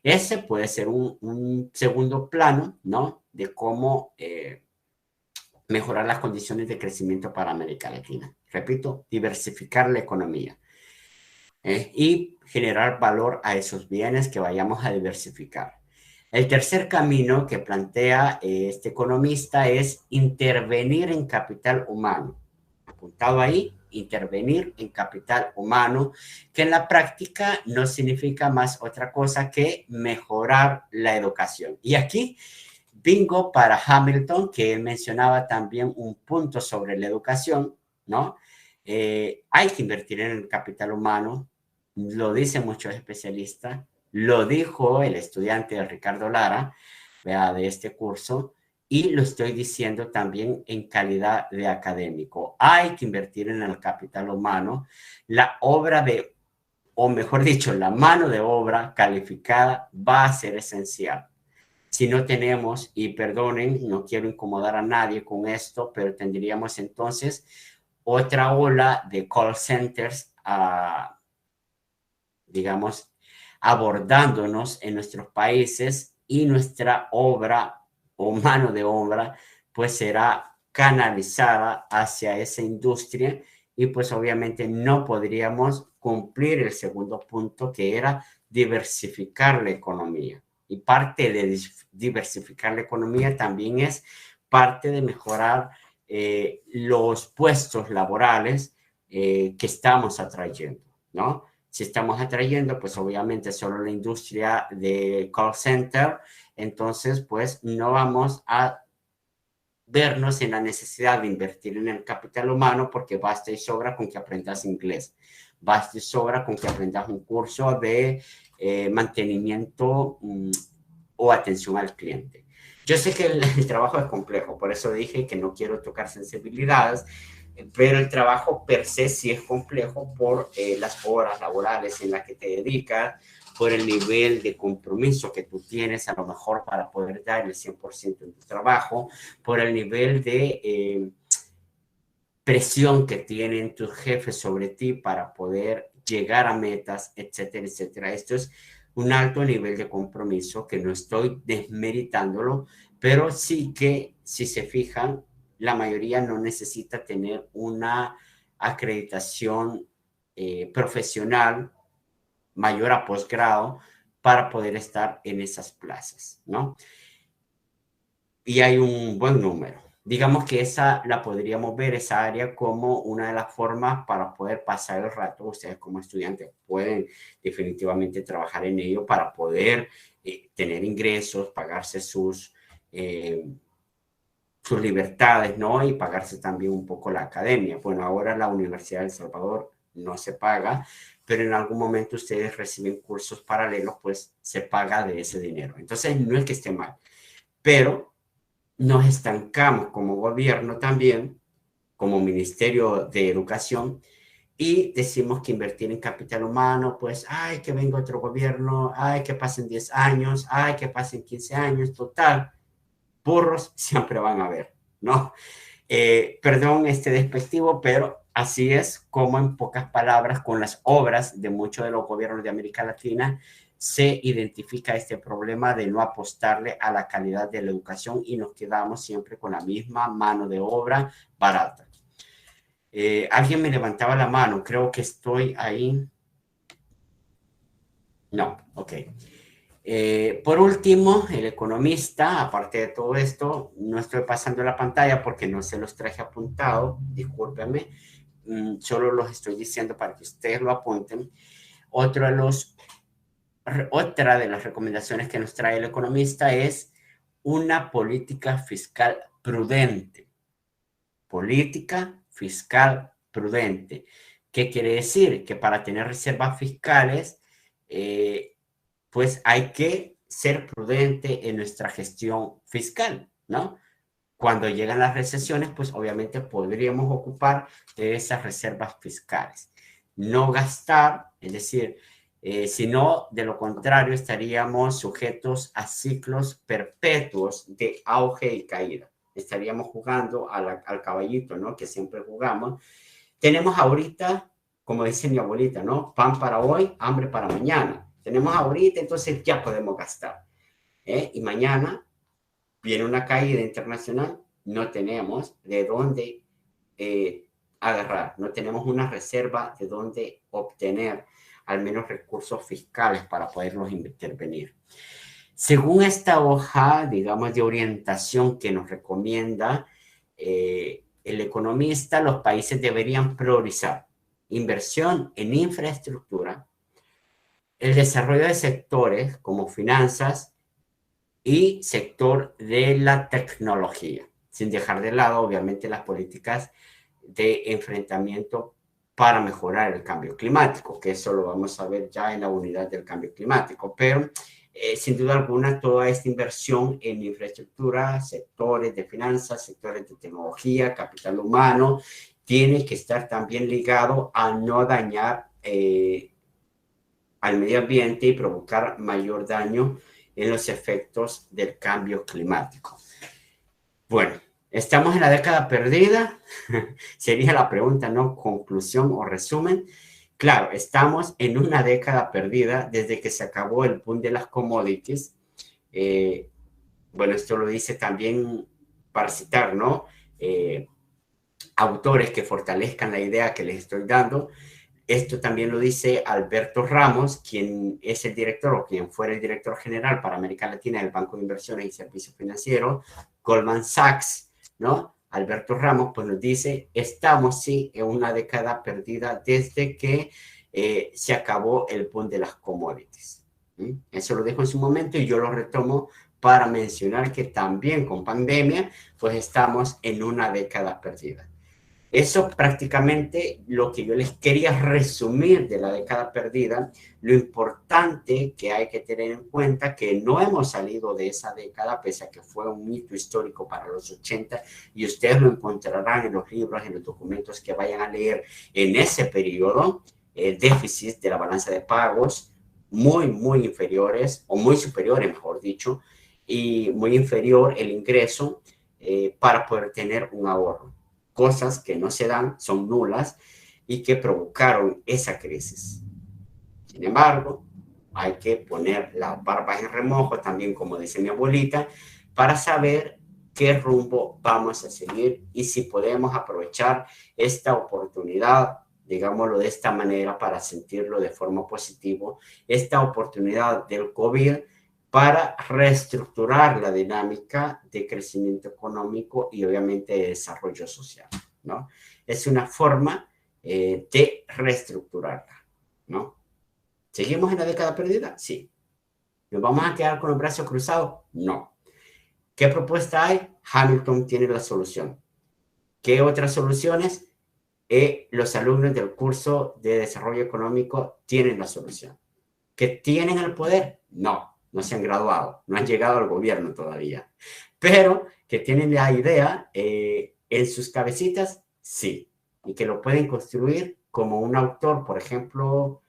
Ese puede ser un segundo plano, ¿no? De cómo mejorar las condiciones de crecimiento para América Latina. Repito, diversificar la economía y generar valor a esos bienes que vayamos a diversificar. El tercer camino que plantea este economista es intervenir en capital humano. Apuntado ahí, intervenir en capital humano, que en la práctica no significa más otra cosa que mejorar la educación. Y aquí bingo para Hamilton, que él mencionaba también un punto sobre la educación, ¿no? Hay que invertir en el capital humano, lo dicen muchos especialistas, lo dijo el estudiante de Ricardo Lara, ¿vea? De este curso, y lo estoy diciendo también en calidad de académico. Hay que invertir en el capital humano, la obra de, o mejor dicho, la mano de obra calificada va a ser esencial. Si no tenemos, y perdonen, no quiero incomodar a nadie con esto, pero tendríamos entonces otra ola de call centers, digamos, abordándonos en nuestros países y nuestra obra o mano de obra pues será canalizada hacia esa industria y pues obviamente no podríamos cumplir el segundo punto que era diversificar la economía. Y parte de diversificar la economía también es parte de mejorar los puestos laborales que estamos atrayendo, ¿no? Si estamos atrayendo, pues obviamente solo la industria de call center, entonces pues no vamos a vernos en la necesidad de invertir en el capital humano porque basta y sobra con que aprendas inglés, basta y sobra con que aprendas un curso de mantenimiento o atención al cliente. Yo sé que el trabajo es complejo, por eso dije que no quiero tocar sensibilidades, pero el trabajo per se sí es complejo por las horas laborales en las que te dedicas, por el nivel de compromiso que tú tienes a lo mejor para poder dar el 100% en tu trabajo, por el nivel de presión que tienen tus jefes sobre ti para poder llegar a metas, etcétera, etcétera. Esto es un alto nivel de compromiso que no estoy desmeritándolo, pero sí que, si se fijan, la mayoría no necesita tener una acreditación profesional mayor a posgrado para poder estar en esas plazas, ¿no? Y hay un buen número. digamos que esa la podríamos ver, esa área, como una de las formas para poder pasar el rato. Ustedes como estudiantes pueden definitivamente trabajar en ello para poder tener ingresos, pagarse eh, sus libertades, ¿no? Y pagarse también un poco la academia. Bueno, ahora la Universidad de El Salvador no se paga, pero en algún momento ustedes reciben cursos paralelos, pues se paga de ese dinero. Entonces, no es que esté mal, pero nos estancamos como gobierno también, como Ministerio de Educación, y decimos que invertir en capital humano, pues, ay, que venga otro gobierno, ay, que pasen 10 años, ay, que pasen 15 años, total, burros siempre van a haber, ¿no? Perdón este despectivo, pero así es como en pocas palabras, con las obras de muchos de los gobiernos de América Latina, se identifica este problema de no apostarle a la calidad de la educación y nos quedamos siempre con la misma mano de obra barata. Alguien me levantaba la mano, creo que estoy ahí. No, ok. Por último, el economista, aparte de todo esto, no estoy pasando la pantalla porque no se los traje apuntado, discúlpenme, solo los estoy diciendo para que ustedes lo apunten. Otra de las recomendaciones que nos trae el economista es una política fiscal prudente. Política fiscal prudente. ¿Qué quiere decir? Que para tener reservas fiscales, pues hay que ser prudente en nuestra gestión fiscal, ¿no? Cuando llegan las recesiones, pues obviamente podríamos ocupar de esas reservas fiscales. No gastar, es decir, si no, de lo contrario, estaríamos sujetos a ciclos perpetuos de auge y caída. Estaríamos jugando al caballito, ¿no? Que siempre jugamos. Tenemos ahorita, como dice mi abuelita, ¿no? Pan para hoy, hambre para mañana. Tenemos ahorita, entonces ya podemos gastar. Y mañana viene una caída internacional, no tenemos de dónde agarrar, no tenemos una reserva de dónde obtener al menos recursos fiscales para poderlos intervenir. Según esta hoja, digamos, de orientación que nos recomienda el economista, los países deberían priorizar inversión en infraestructura, el desarrollo de sectores como finanzas y sector de la tecnología, sin dejar de lado, obviamente, las políticas de enfrentamiento para mejorar el cambio climático, que eso lo vamos a ver ya en la unidad del cambio climático, pero sin duda alguna toda esta inversión en infraestructura, sectores de finanzas, sectores de tecnología, capital humano, tiene que estar también ligado a no dañar al medio ambiente y provocar mayor daño en los efectos del cambio climático. Bueno, estamos en la década perdida, sería la pregunta, ¿no? Conclusión o resumen. Claro, estamos en una década perdida desde que se acabó el boom de las commodities. Bueno, esto lo dice también para citar, ¿no? Autores que fortalezcan la idea que les estoy dando. Esto también lo dice Alberto Ramos, quien es el director o quien fuera el director general para América Latina del Banco de Inversiones y Servicios Financieros, Goldman Sachs, ¿no? Alberto Ramos pues nos dice, estamos sí en una década perdida desde que se acabó el boom de las commodities. ¿Sí? Eso lo dejo en su momento y yo lo retomo para mencionar que también con pandemia pues estamos en una década perdida. Eso prácticamente lo que yo les quería resumir de la década perdida, lo importante que hay que tener en cuenta que no hemos salido de esa década, pese a que fue un hito histórico para los 80, y ustedes lo encontrarán en los libros, en los documentos que vayan a leer en ese periodo, el déficit de la balanza de pagos muy inferiores, o muy superiores, mejor dicho, y muy inferior el ingreso para poder tener un ahorro. Cosas que no se dan, son nulas y que provocaron esa crisis. Sin embargo, hay que poner las barbas en remojo, también como dice mi abuelita, para saber qué rumbo vamos a seguir y si podemos aprovechar esta oportunidad, digámoslo de esta manera, para sentirlo de forma positiva, esta oportunidad del COVID para reestructurar la dinámica de crecimiento económico y obviamente de desarrollo social, ¿no? Es una forma de reestructurarla, ¿no? ¿Seguimos en la década perdida? Sí. ¿Nos vamos a quedar con los brazos cruzados? No. ¿Qué propuesta hay? Hamilton tiene la solución. ¿Qué otras soluciones? Los alumnos del curso de desarrollo económico tienen la solución. ¿Que tienen el poder? No, no se han graduado, no han llegado al gobierno todavía. Pero que tienen la idea en sus cabecitas, sí. Y que lo pueden construir como un autor, por ejemplo,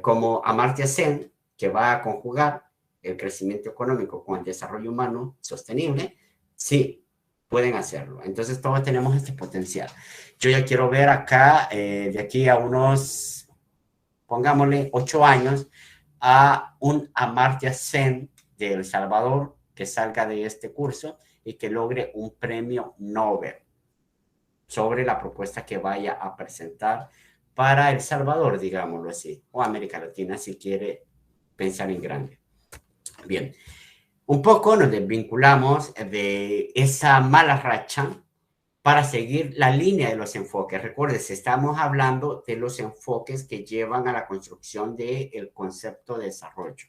como Amartya Sen, que va a conjugar el crecimiento económico con el desarrollo humano sostenible, sí, pueden hacerlo. Entonces todos tenemos este potencial. Yo ya quiero ver acá, de aquí a unos, pongámosle, 8 años, a un Amartya Sen de El Salvador que salga de este curso y que logre un premio Nobel sobre la propuesta que vaya a presentar para El Salvador, digámoslo así, o América Latina si quiere pensar en grande. Bien, un poco nos desvinculamos de esa mala racha para seguir la línea de los enfoques. Recuerden, estamos hablando de los enfoques que llevan a la construcción del concepto de desarrollo.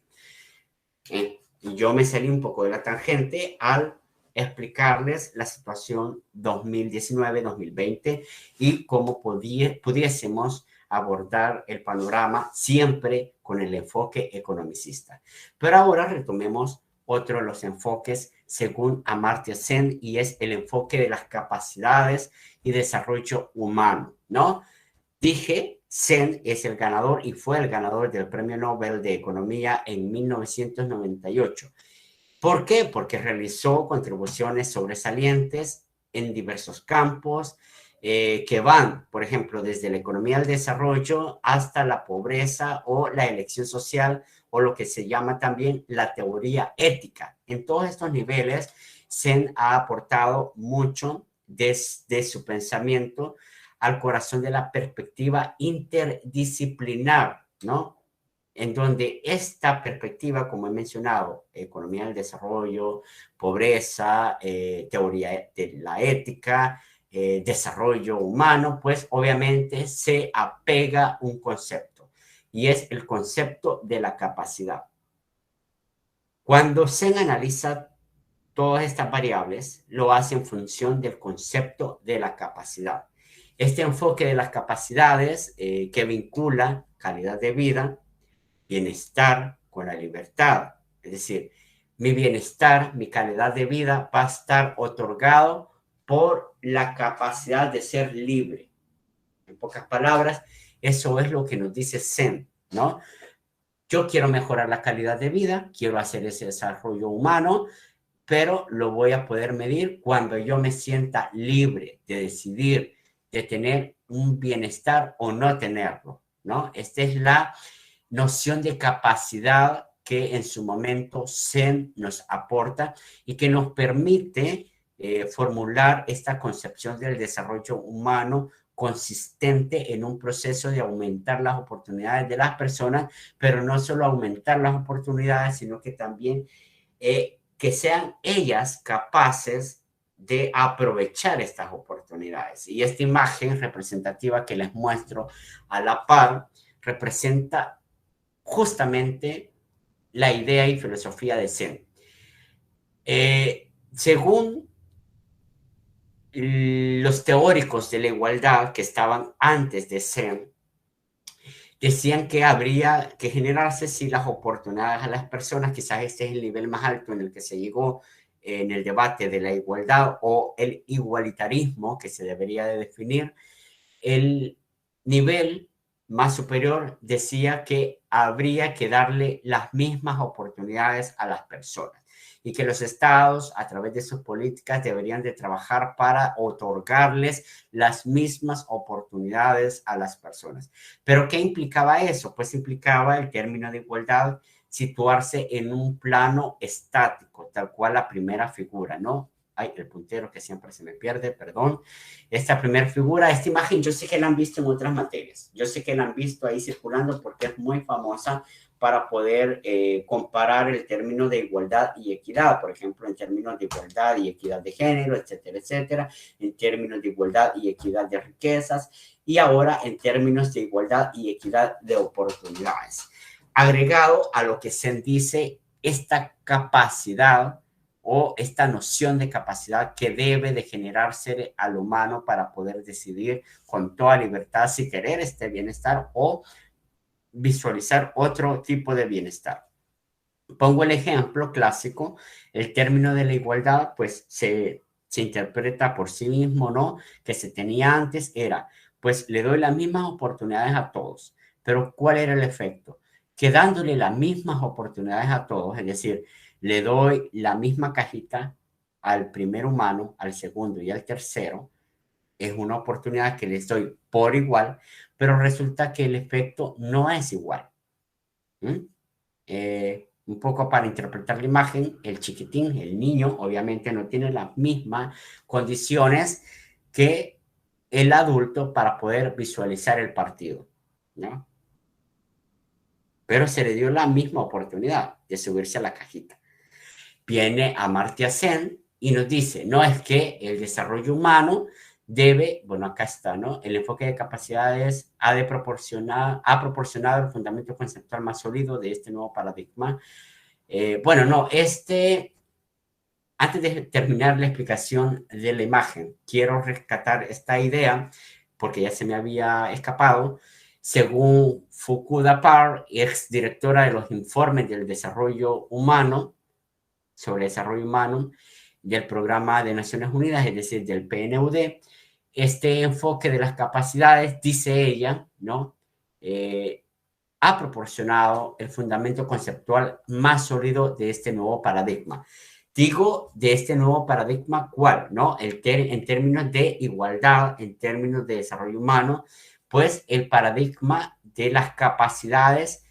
Yo me salí un poco de la tangente al explicarles la situación 2019-2020 y cómo pudiésemos abordar el panorama siempre con el enfoque economicista. Pero ahora retomemos otro de los enfoques según Amartya Sen y es el enfoque de las capacidades y desarrollo humano, ¿no? Dije, Sen es el ganador y fue el ganador del Premio Nobel de Economía en 1998. ¿Por qué? Porque realizó contribuciones sobresalientes en diversos campos que van, por ejemplo, desde la economía del desarrollo hasta la pobreza o la elección social o lo que se llama también la teoría ética. En todos estos niveles, Sen ha aportado mucho desde su pensamiento al corazón de la perspectiva interdisciplinar, ¿no? En donde esta perspectiva, como he mencionado, economía del desarrollo, pobreza, teoría de la ética, desarrollo humano, pues obviamente se apega un concepto y es el concepto de la capacidad. Cuando se analiza todas estas variables, lo hace en función del concepto de la capacidad. Este enfoque de las capacidades que vincula calidad de vida, bienestar con la libertad. Es decir, mi bienestar, mi calidad de vida va a estar otorgado por la capacidad de ser libre. En pocas palabras, eso es lo que nos dice Sen, ¿no? Yo quiero mejorar la calidad de vida, quiero hacer ese desarrollo humano, pero lo voy a poder medir cuando yo me sienta libre de decidir, de tener un bienestar o no tenerlo, ¿no? Esta es la noción de capacidad que en su momento Sen nos aporta y que nos permite formular esta concepción del desarrollo humano consistente en un proceso de aumentar las oportunidades de las personas, pero no solo aumentar las oportunidades, sino que también que sean ellas capaces de aprovechar estas oportunidades. Y esta imagen representativa que les muestro a la par representa justamente la idea y filosofía de Sen. Según los teóricos de la igualdad que estaban antes de Sen, decían que habría que generarse si las oportunidades a las personas, quizás este es el nivel más alto en el que se llegó en el debate de la igualdad o el igualitarismo que se debería de definir, el nivel más superior decía que habría que darle las mismas oportunidades a las personas y que los estados a través de sus políticas deberían de trabajar para otorgarles las mismas oportunidades a las personas. ¿Pero qué implicaba eso? Pues implicaba el término de igualdad situarse en un plano estático, tal cual la primera figura, ¿no? ay, el puntero que siempre se me pierde, perdón. Esta primera figura, esta imagen, yo sé que la han visto en otras materias. Yo sé que la han visto ahí circulando porque es muy famosa para poder comparar el término de igualdad y equidad, por ejemplo, en términos de igualdad y equidad de género, etcétera, etcétera, en términos de igualdad y equidad de riquezas, y ahora en términos de igualdad y equidad de oportunidades. Agregado a lo que se dice esta capacidad o esta noción de capacidad que debe de generarse al humano para poder decidir con toda libertad si querer este bienestar o visualizar otro tipo de bienestar. Pongo el ejemplo clásico, el término de la igualdad, pues se interpreta por sí mismo, ¿no? Que se tenía antes era, pues le doy las mismas oportunidades a todos, pero ¿cuál era el efecto? Que dándole las mismas oportunidades a todos, es decir, le doy la misma cajita al primer humano, al segundo y al tercero, es una oportunidad que les doy por igual, pero resulta que el efecto no es igual. Un poco para interpretar la imagen, el chiquitín, el niño, obviamente no tiene las mismas condiciones que el adulto para poder visualizar el partido, ¿no? Pero se le dio la misma oportunidad de subirse a la cajita. Viene Amartya Sen y nos dice, no es que el desarrollo humano debe, bueno, acá está, ¿no? El enfoque de capacidades ha proporcionado el fundamento conceptual más sólido de este nuevo paradigma. Bueno, no, antes de terminar la explicación de la imagen, quiero rescatar esta idea, porque ya se me había escapado. Según Fukuda Park, ex directora de los informes del desarrollo humano, sobre desarrollo humano, del Programa de Naciones Unidas, es decir, del PNUD, este enfoque de las capacidades, dice ella, ¿no? Ha proporcionado el fundamento conceptual más sólido de este nuevo paradigma. Digo, de este nuevo paradigma, ¿cuál? ¿No? En términos de igualdad, en términos de desarrollo humano, pues el paradigma de las capacidades,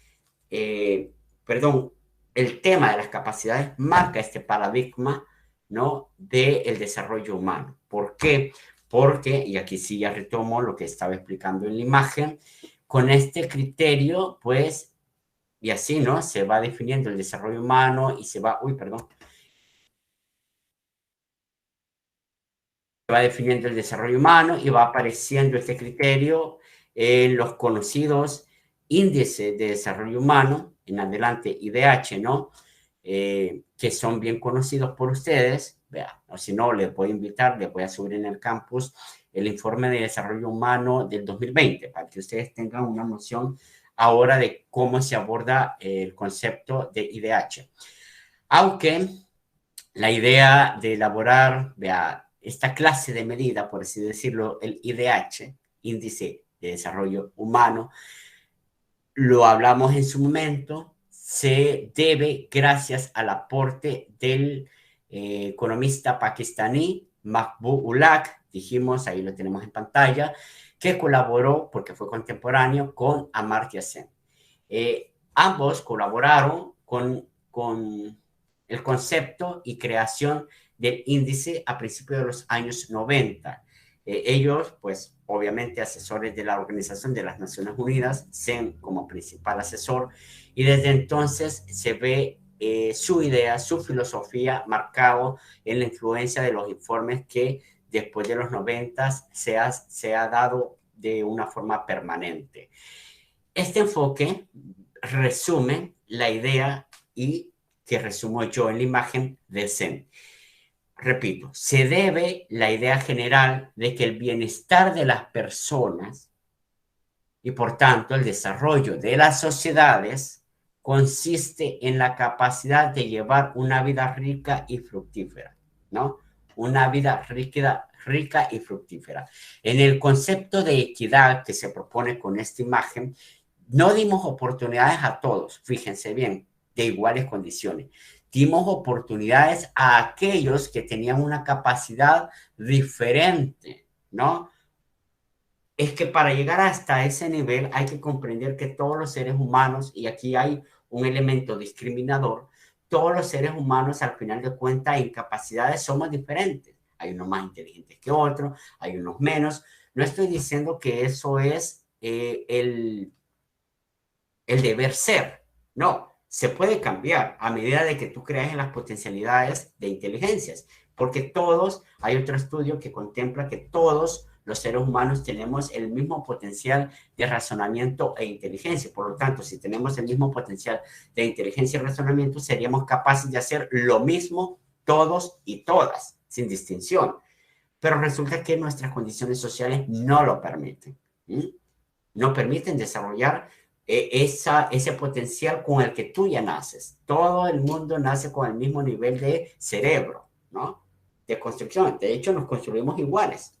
perdón, el tema de las capacidades marca este paradigma, ¿no? Del desarrollo humano. ¿Por qué? Porque, y aquí sí ya retomo lo que estaba explicando en la imagen, con este criterio, pues, y así, ¿no? Se va definiendo el desarrollo humano y se va, se va definiendo el desarrollo humano y va apareciendo este criterio en los conocidos índices de desarrollo humano, en adelante IDH, ¿no? Que son bien conocidos por ustedes. Vea, o si no, les voy a invitar, les voy a subir en el campus el informe de desarrollo humano del 2020, para que ustedes tengan una noción ahora de cómo se aborda el concepto de IDH. Aunque la idea de elaborar, vea, esta clase de medida, por así decirlo, el IDH, Índice de Desarrollo Humano, lo hablamos en su momento, se debe gracias al aporte del economista pakistaní Mahbub Ulaq, dijimos, ahí lo tenemos en pantalla, que colaboró, porque fue contemporáneo, con Amartya Sen. Ambos colaboraron con el concepto y creación del índice a principios de los años 90. Ellos, pues, obviamente asesores de la Organización de las Naciones Unidas, SEN como principal asesor, y desde entonces se ve su idea, su filosofía marcado en la influencia de los informes que después de los 90 se ha dado de una forma permanente. Este enfoque resume la idea y que resumo yo en la imagen del Zen. Repito, se debe la idea general de que el bienestar de las personas y por tanto el desarrollo de las sociedades consiste en la capacidad de llevar una vida rica y fructífera, ¿no? Una vida rica y fructífera. En el concepto de equidad que se propone con esta imagen, no dimos oportunidades a todos, fíjense bien, de iguales condiciones. Dimos oportunidades a aquellos que tenían una capacidad diferente, ¿no? Es que para llegar hasta ese nivel hay que comprender que todos los seres humanos, y aquí hay un elemento discriminador, todos los seres humanos, al final de cuentas, en capacidades somos diferentes. Hay unos más inteligentes que otros, hay unos menos. No estoy diciendo que eso es el deber ser. No, se puede cambiar a medida de que tú creas en las potencialidades de inteligencias, porque todos, hay otro estudio que contempla que todos los seres humanos tenemos el mismo potencial de razonamiento e inteligencia. Por lo tanto, si tenemos el mismo potencial de inteligencia y razonamiento, seríamos capaces de hacer lo mismo todos y todas, sin distinción. Pero resulta que nuestras condiciones sociales no lo permiten. No permiten desarrollar ese potencial con el que tú ya naces. Todo el mundo nace con el mismo nivel de cerebro, ¿no? De construcción. De hecho, nos construimos iguales.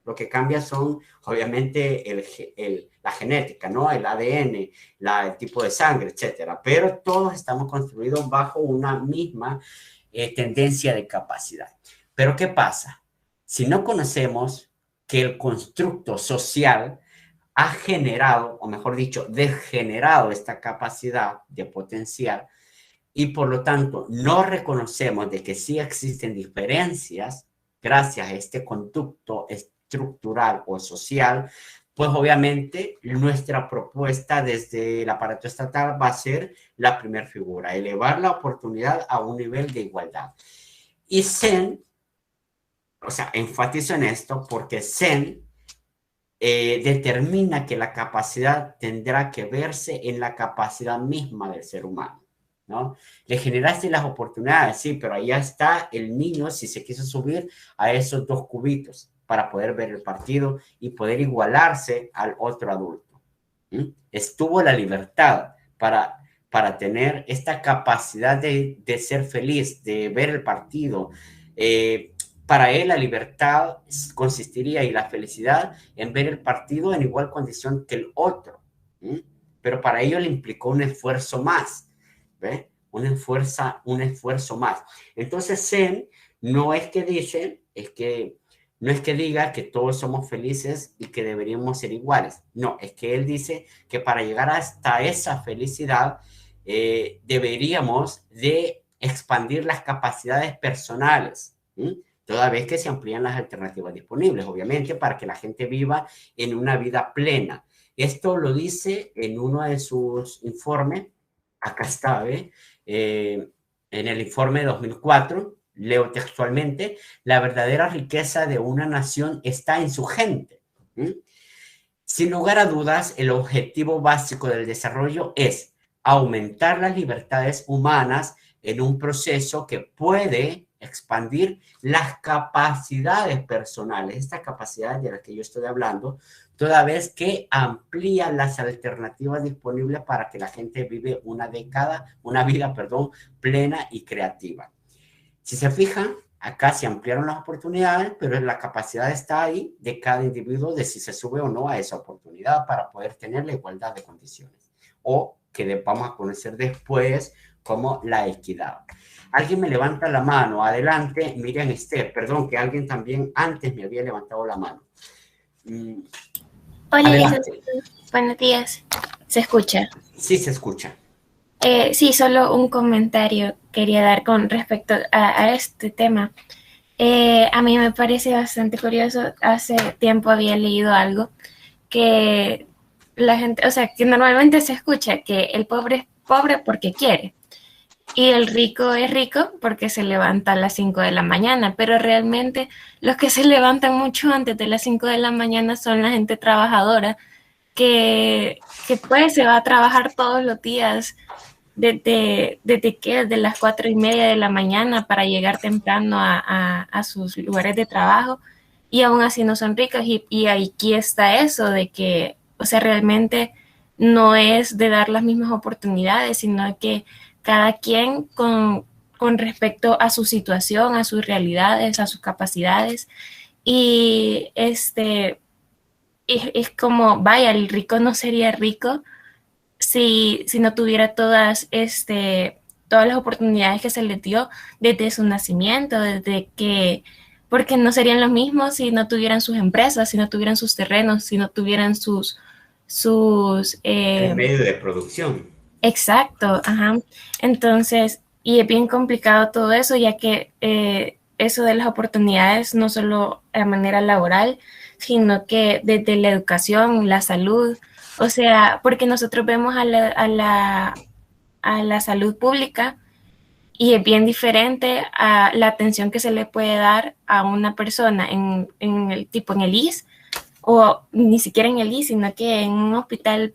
Lo que cambia son, obviamente, la genética, ¿no? El ADN, el tipo de sangre, etcétera. Pero todos estamos construidos bajo una misma tendencia de capacidad. Pero, ¿qué pasa? Si no conocemos que el constructo social ha generado, o mejor dicho, degenerado esta capacidad de potencial, y por lo tanto no reconocemos de que sí existen diferencias gracias a este conducto estructural o social, pues obviamente nuestra propuesta desde el aparato estatal va a ser la primera figura, elevar la oportunidad a un nivel de igualdad. Y Sen, o sea, enfatizo en esto porque Sen determina que la capacidad tendrá que verse en la capacidad misma del ser humano, ¿no? Le generaste las oportunidades, sí, pero allá está el niño si se quiso subir a esos 2 cubitos para poder ver el partido y poder igualarse al otro adulto. Estuvo la libertad para tener esta capacidad de ser feliz, de ver el partido. Para él la libertad consistiría y la felicidad en ver el partido en igual condición que el otro. Pero para ello le implicó un esfuerzo más. ¿Ve? Un esfuerzo más. Entonces Zen no es que diga que todos somos felices y que deberíamos ser iguales. No, es que él dice que para llegar hasta esa felicidad deberíamos de expandir las capacidades personales, toda vez que se amplían las alternativas disponibles, obviamente, para que la gente viva en una vida plena. Esto lo dice en uno de sus informes, acá está, en el informe de 2004, leo textualmente, la verdadera riqueza de una nación está en su gente. Sin lugar a dudas, el objetivo básico del desarrollo es aumentar las libertades humanas en un proceso que puede expandir las capacidades personales, estas capacidades de las que yo estoy hablando, toda vez que amplía las alternativas disponibles para que la gente vive una vida plena y creativa. Si se fijan, acá se ampliaron las oportunidades, pero la capacidad está ahí de cada individuo de si se sube o no a esa oportunidad para poder tener la igualdad de condiciones, o que vamos a conocer después como la equidad. Alguien me levanta la mano, adelante, Miriam Esther, perdón, que alguien también antes me había levantado la mano. Hola, buenos días, ¿se escucha? Sí, se escucha. Sí, solo un comentario quería dar con respecto a este tema. A mí me parece bastante curioso, hace tiempo había leído algo que la gente, o sea, que normalmente se escucha que el pobre es pobre porque quiere. Y el rico es rico porque se levanta a las 5 de la mañana, pero realmente los que se levantan mucho antes de las 5 de la mañana son la gente trabajadora que pues se va a trabajar todos los días desde las 4:30 de la mañana para llegar temprano a sus lugares de trabajo y aún así no son ricos y aquí está eso de que, o sea, realmente no es de dar las mismas oportunidades, sino que cada quien con respecto a su situación, a sus realidades, a sus capacidades. Y es como, vaya, el rico no sería rico si no tuviera todas las oportunidades que se les dio desde su nacimiento, porque no serían los mismos si no tuvieran sus empresas, si no tuvieran sus terrenos, si no tuvieran sus el medio de producción. Exacto, ajá. Entonces, y es bien complicado todo eso, ya que eso de las oportunidades no solo de manera laboral, sino que desde la educación, la salud, o sea, porque nosotros vemos a la salud pública y es bien diferente a la atención que se le puede dar a una persona en el tipo en el IS, o ni siquiera en el IS, sino que en un hospital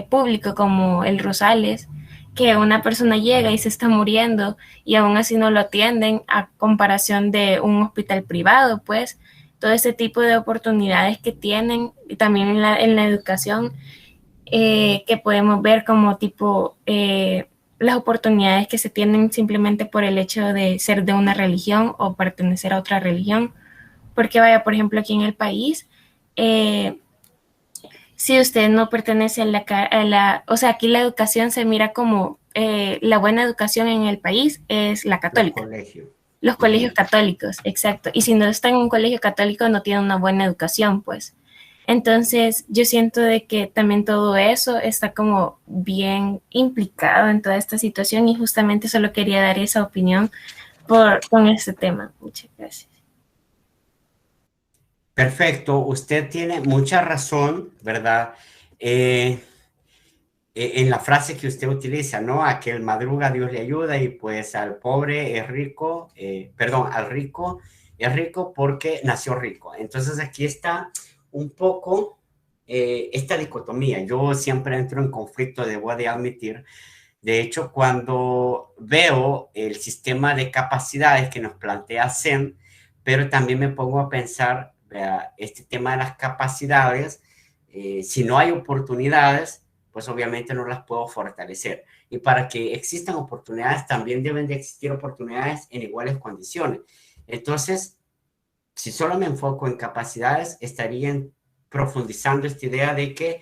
público como el Rosales, que una persona llega y se está muriendo y aún así no lo atienden a comparación de un hospital privado, pues todo ese tipo de oportunidades que tienen y también en la educación, que podemos ver como tipo las oportunidades que se tienen simplemente por el hecho de ser de una religión o pertenecer a otra religión, porque vaya, por ejemplo, aquí en el país, eh, si usted no pertenece o sea, aquí la educación se mira como la buena educación en el país es la católica. Los colegios católicos, exacto. Y si no está en un colegio católico, no tiene una buena educación, pues. Entonces, yo siento de que también todo eso está como bien implicado en toda esta situación y justamente solo quería dar esa opinión con este tema. Muchas gracias. Perfecto, usted tiene mucha razón, ¿verdad? En la frase que usted utiliza, ¿no? A que el madruga Dios le ayuda y pues al pobre es rico, perdón, al rico es rico porque nació rico. Entonces aquí está un poco esta dicotomía. Yo siempre entro en conflicto, debo de admitir. De hecho, cuando veo el sistema de capacidades que nos plantea SEM, pero también me pongo a pensar, este tema de las capacidades, si no hay oportunidades, pues obviamente no las puedo fortalecer. Y para que existan oportunidades, también deben de existir oportunidades en iguales condiciones. Entonces, si solo me enfoco en capacidades, estaría profundizando esta idea de que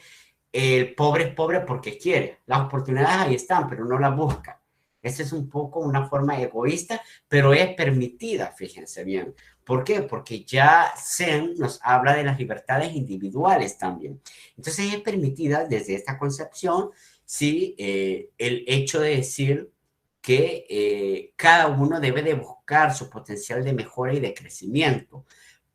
el pobre es pobre porque quiere. Las oportunidades ahí están, pero no las busca. Esa es un poco una forma egoísta, pero es permitida, fíjense bien. ¿Por qué? Porque ya Zen nos habla de las libertades individuales también. Entonces es permitida desde esta concepción, sí, el hecho de decir que cada uno debe de buscar su potencial de mejora y de crecimiento.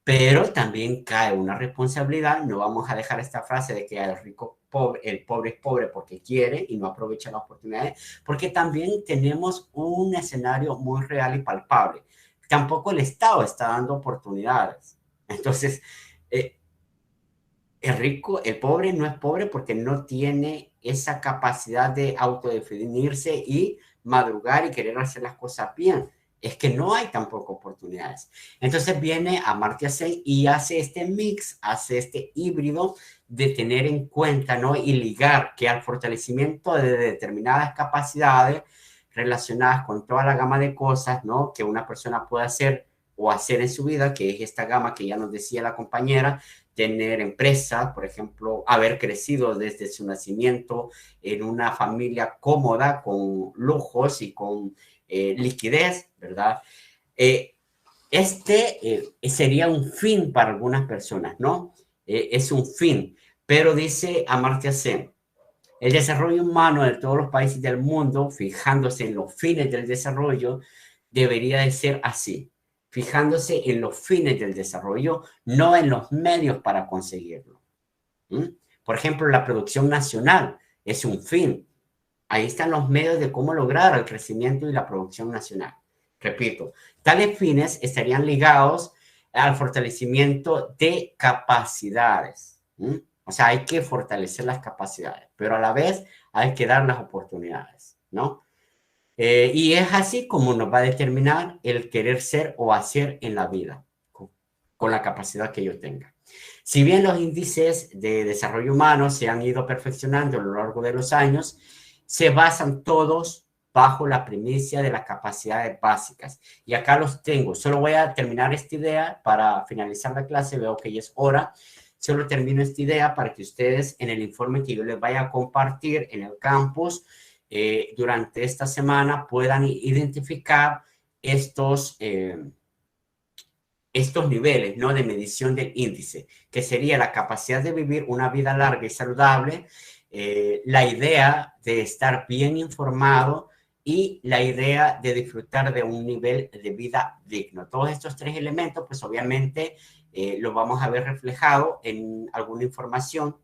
Pero también cae una responsabilidad. No vamos a dejar esta frase de que el pobre es pobre porque quiere y no aprovecha las oportunidades, porque también tenemos un escenario muy real y palpable. Tampoco el Estado está dando oportunidades. Entonces, el pobre no es pobre porque no tiene esa capacidad de autodefinirse y madrugar y querer hacer las cosas bien. Es que no hay tampoco oportunidades. Entonces viene Amartya Sen y hace este mix, hace este híbrido de tener en cuenta, ¿no? Y ligar que al fortalecimiento de determinadas capacidades relacionadas con toda la gama de cosas, ¿no? Que una persona puede hacer o hacer en su vida, que es esta gama que ya nos decía la compañera, tener empresa, por ejemplo, haber crecido desde su nacimiento en una familia cómoda, con lujos y con liquidez, ¿verdad? Sería un fin para algunas personas, ¿no? Es un fin, pero dice Amartya Sen, el desarrollo humano de todos los países del mundo, fijándose en los fines del desarrollo, debería de ser así, fijándose en los fines del desarrollo, no en los medios para conseguirlo. ¿Mm? Por ejemplo, la producción nacional es un fin. Ahí están los medios de cómo lograr el crecimiento y la producción nacional. Repito, tales fines estarían ligados al fortalecimiento de capacidades. ¿Mm? O sea, hay que fortalecer las capacidades, pero a la vez hay que dar las oportunidades, ¿no? Y es así como nos va a determinar el querer ser o hacer en la vida, con la capacidad que yo tenga. Si bien los índices de desarrollo humano se han ido perfeccionando a lo largo de los años, se basan todos bajo la primicia de las capacidades básicas. Y acá los tengo. Solo voy a terminar esta idea para finalizar la clase. Veo que ya es hora. Solo termino esta idea para que ustedes en el informe que yo les vaya a compartir en el campus durante esta semana puedan identificar estos niveles, ¿no? De medición del índice, que sería la capacidad de vivir una vida larga y saludable, la idea de estar bien informado y la idea de disfrutar de un nivel de vida digno. Todos estos tres elementos, pues obviamente lo vamos a ver reflejado en alguna información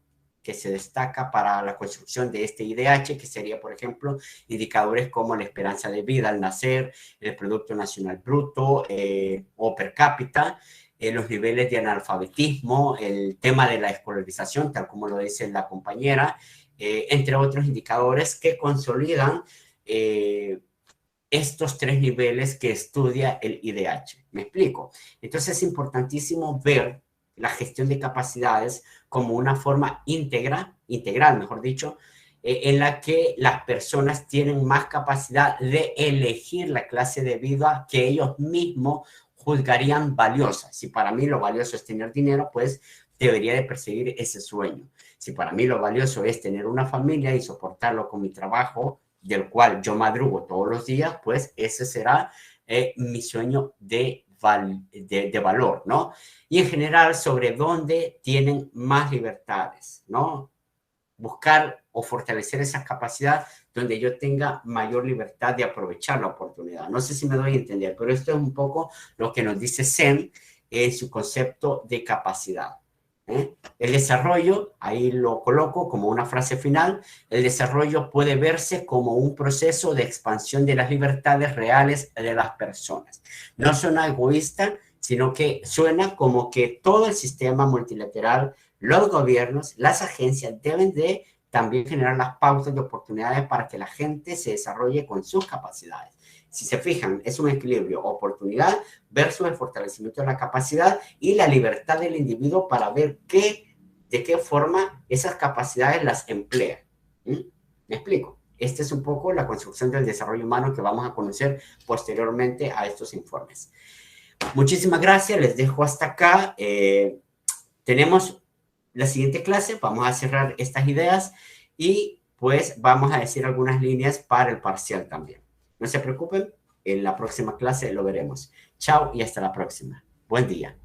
que se destaca para la construcción de este IDH, que sería, por ejemplo, indicadores como la esperanza de vida al nacer, el Producto Nacional Bruto o per cápita, los niveles de analfabetismo, el tema de la escolarización, tal como lo dice la compañera, entre otros indicadores que consolidan estos tres niveles que estudia el IDH. ¿Me explico? Entonces es importantísimo ver la gestión de capacidades como una forma integral, mejor dicho, en la que las personas tienen más capacidad de elegir la clase de vida que ellos mismos juzgarían valiosa. Si para mí lo valioso es tener dinero, pues debería de perseguir ese sueño. Si para mí lo valioso es tener una familia y soportarlo con mi trabajo, del cual yo madrugo todos los días, pues ese será mi sueño de valor, ¿no? Y en general sobre dónde tienen más libertades, ¿no? Buscar o fortalecer esa capacidad donde yo tenga mayor libertad de aprovechar la oportunidad. No sé si me doy a entender, pero esto es un poco lo que nos dice Zen en su concepto de capacidad. El desarrollo, ahí lo coloco como una frase final, el desarrollo puede verse como un proceso de expansión de las libertades reales de las personas. No suena egoísta, sino que suena como que todo el sistema multilateral, los gobiernos, las agencias deben de también generar las pautas de oportunidades para que la gente se desarrolle con sus capacidades. Si se fijan, es un equilibrio, oportunidad versus el fortalecimiento de la capacidad y la libertad del individuo para ver de qué forma esas capacidades las emplea. ¿Me explico? Esta es un poco la construcción del desarrollo humano que vamos a conocer posteriormente a estos informes. Muchísimas gracias, les dejo hasta acá. Tenemos la siguiente clase, vamos a cerrar estas ideas y pues vamos a decir algunas líneas para el parcial también. No se preocupen, en la próxima clase lo veremos. Chao y hasta la próxima. Buen día.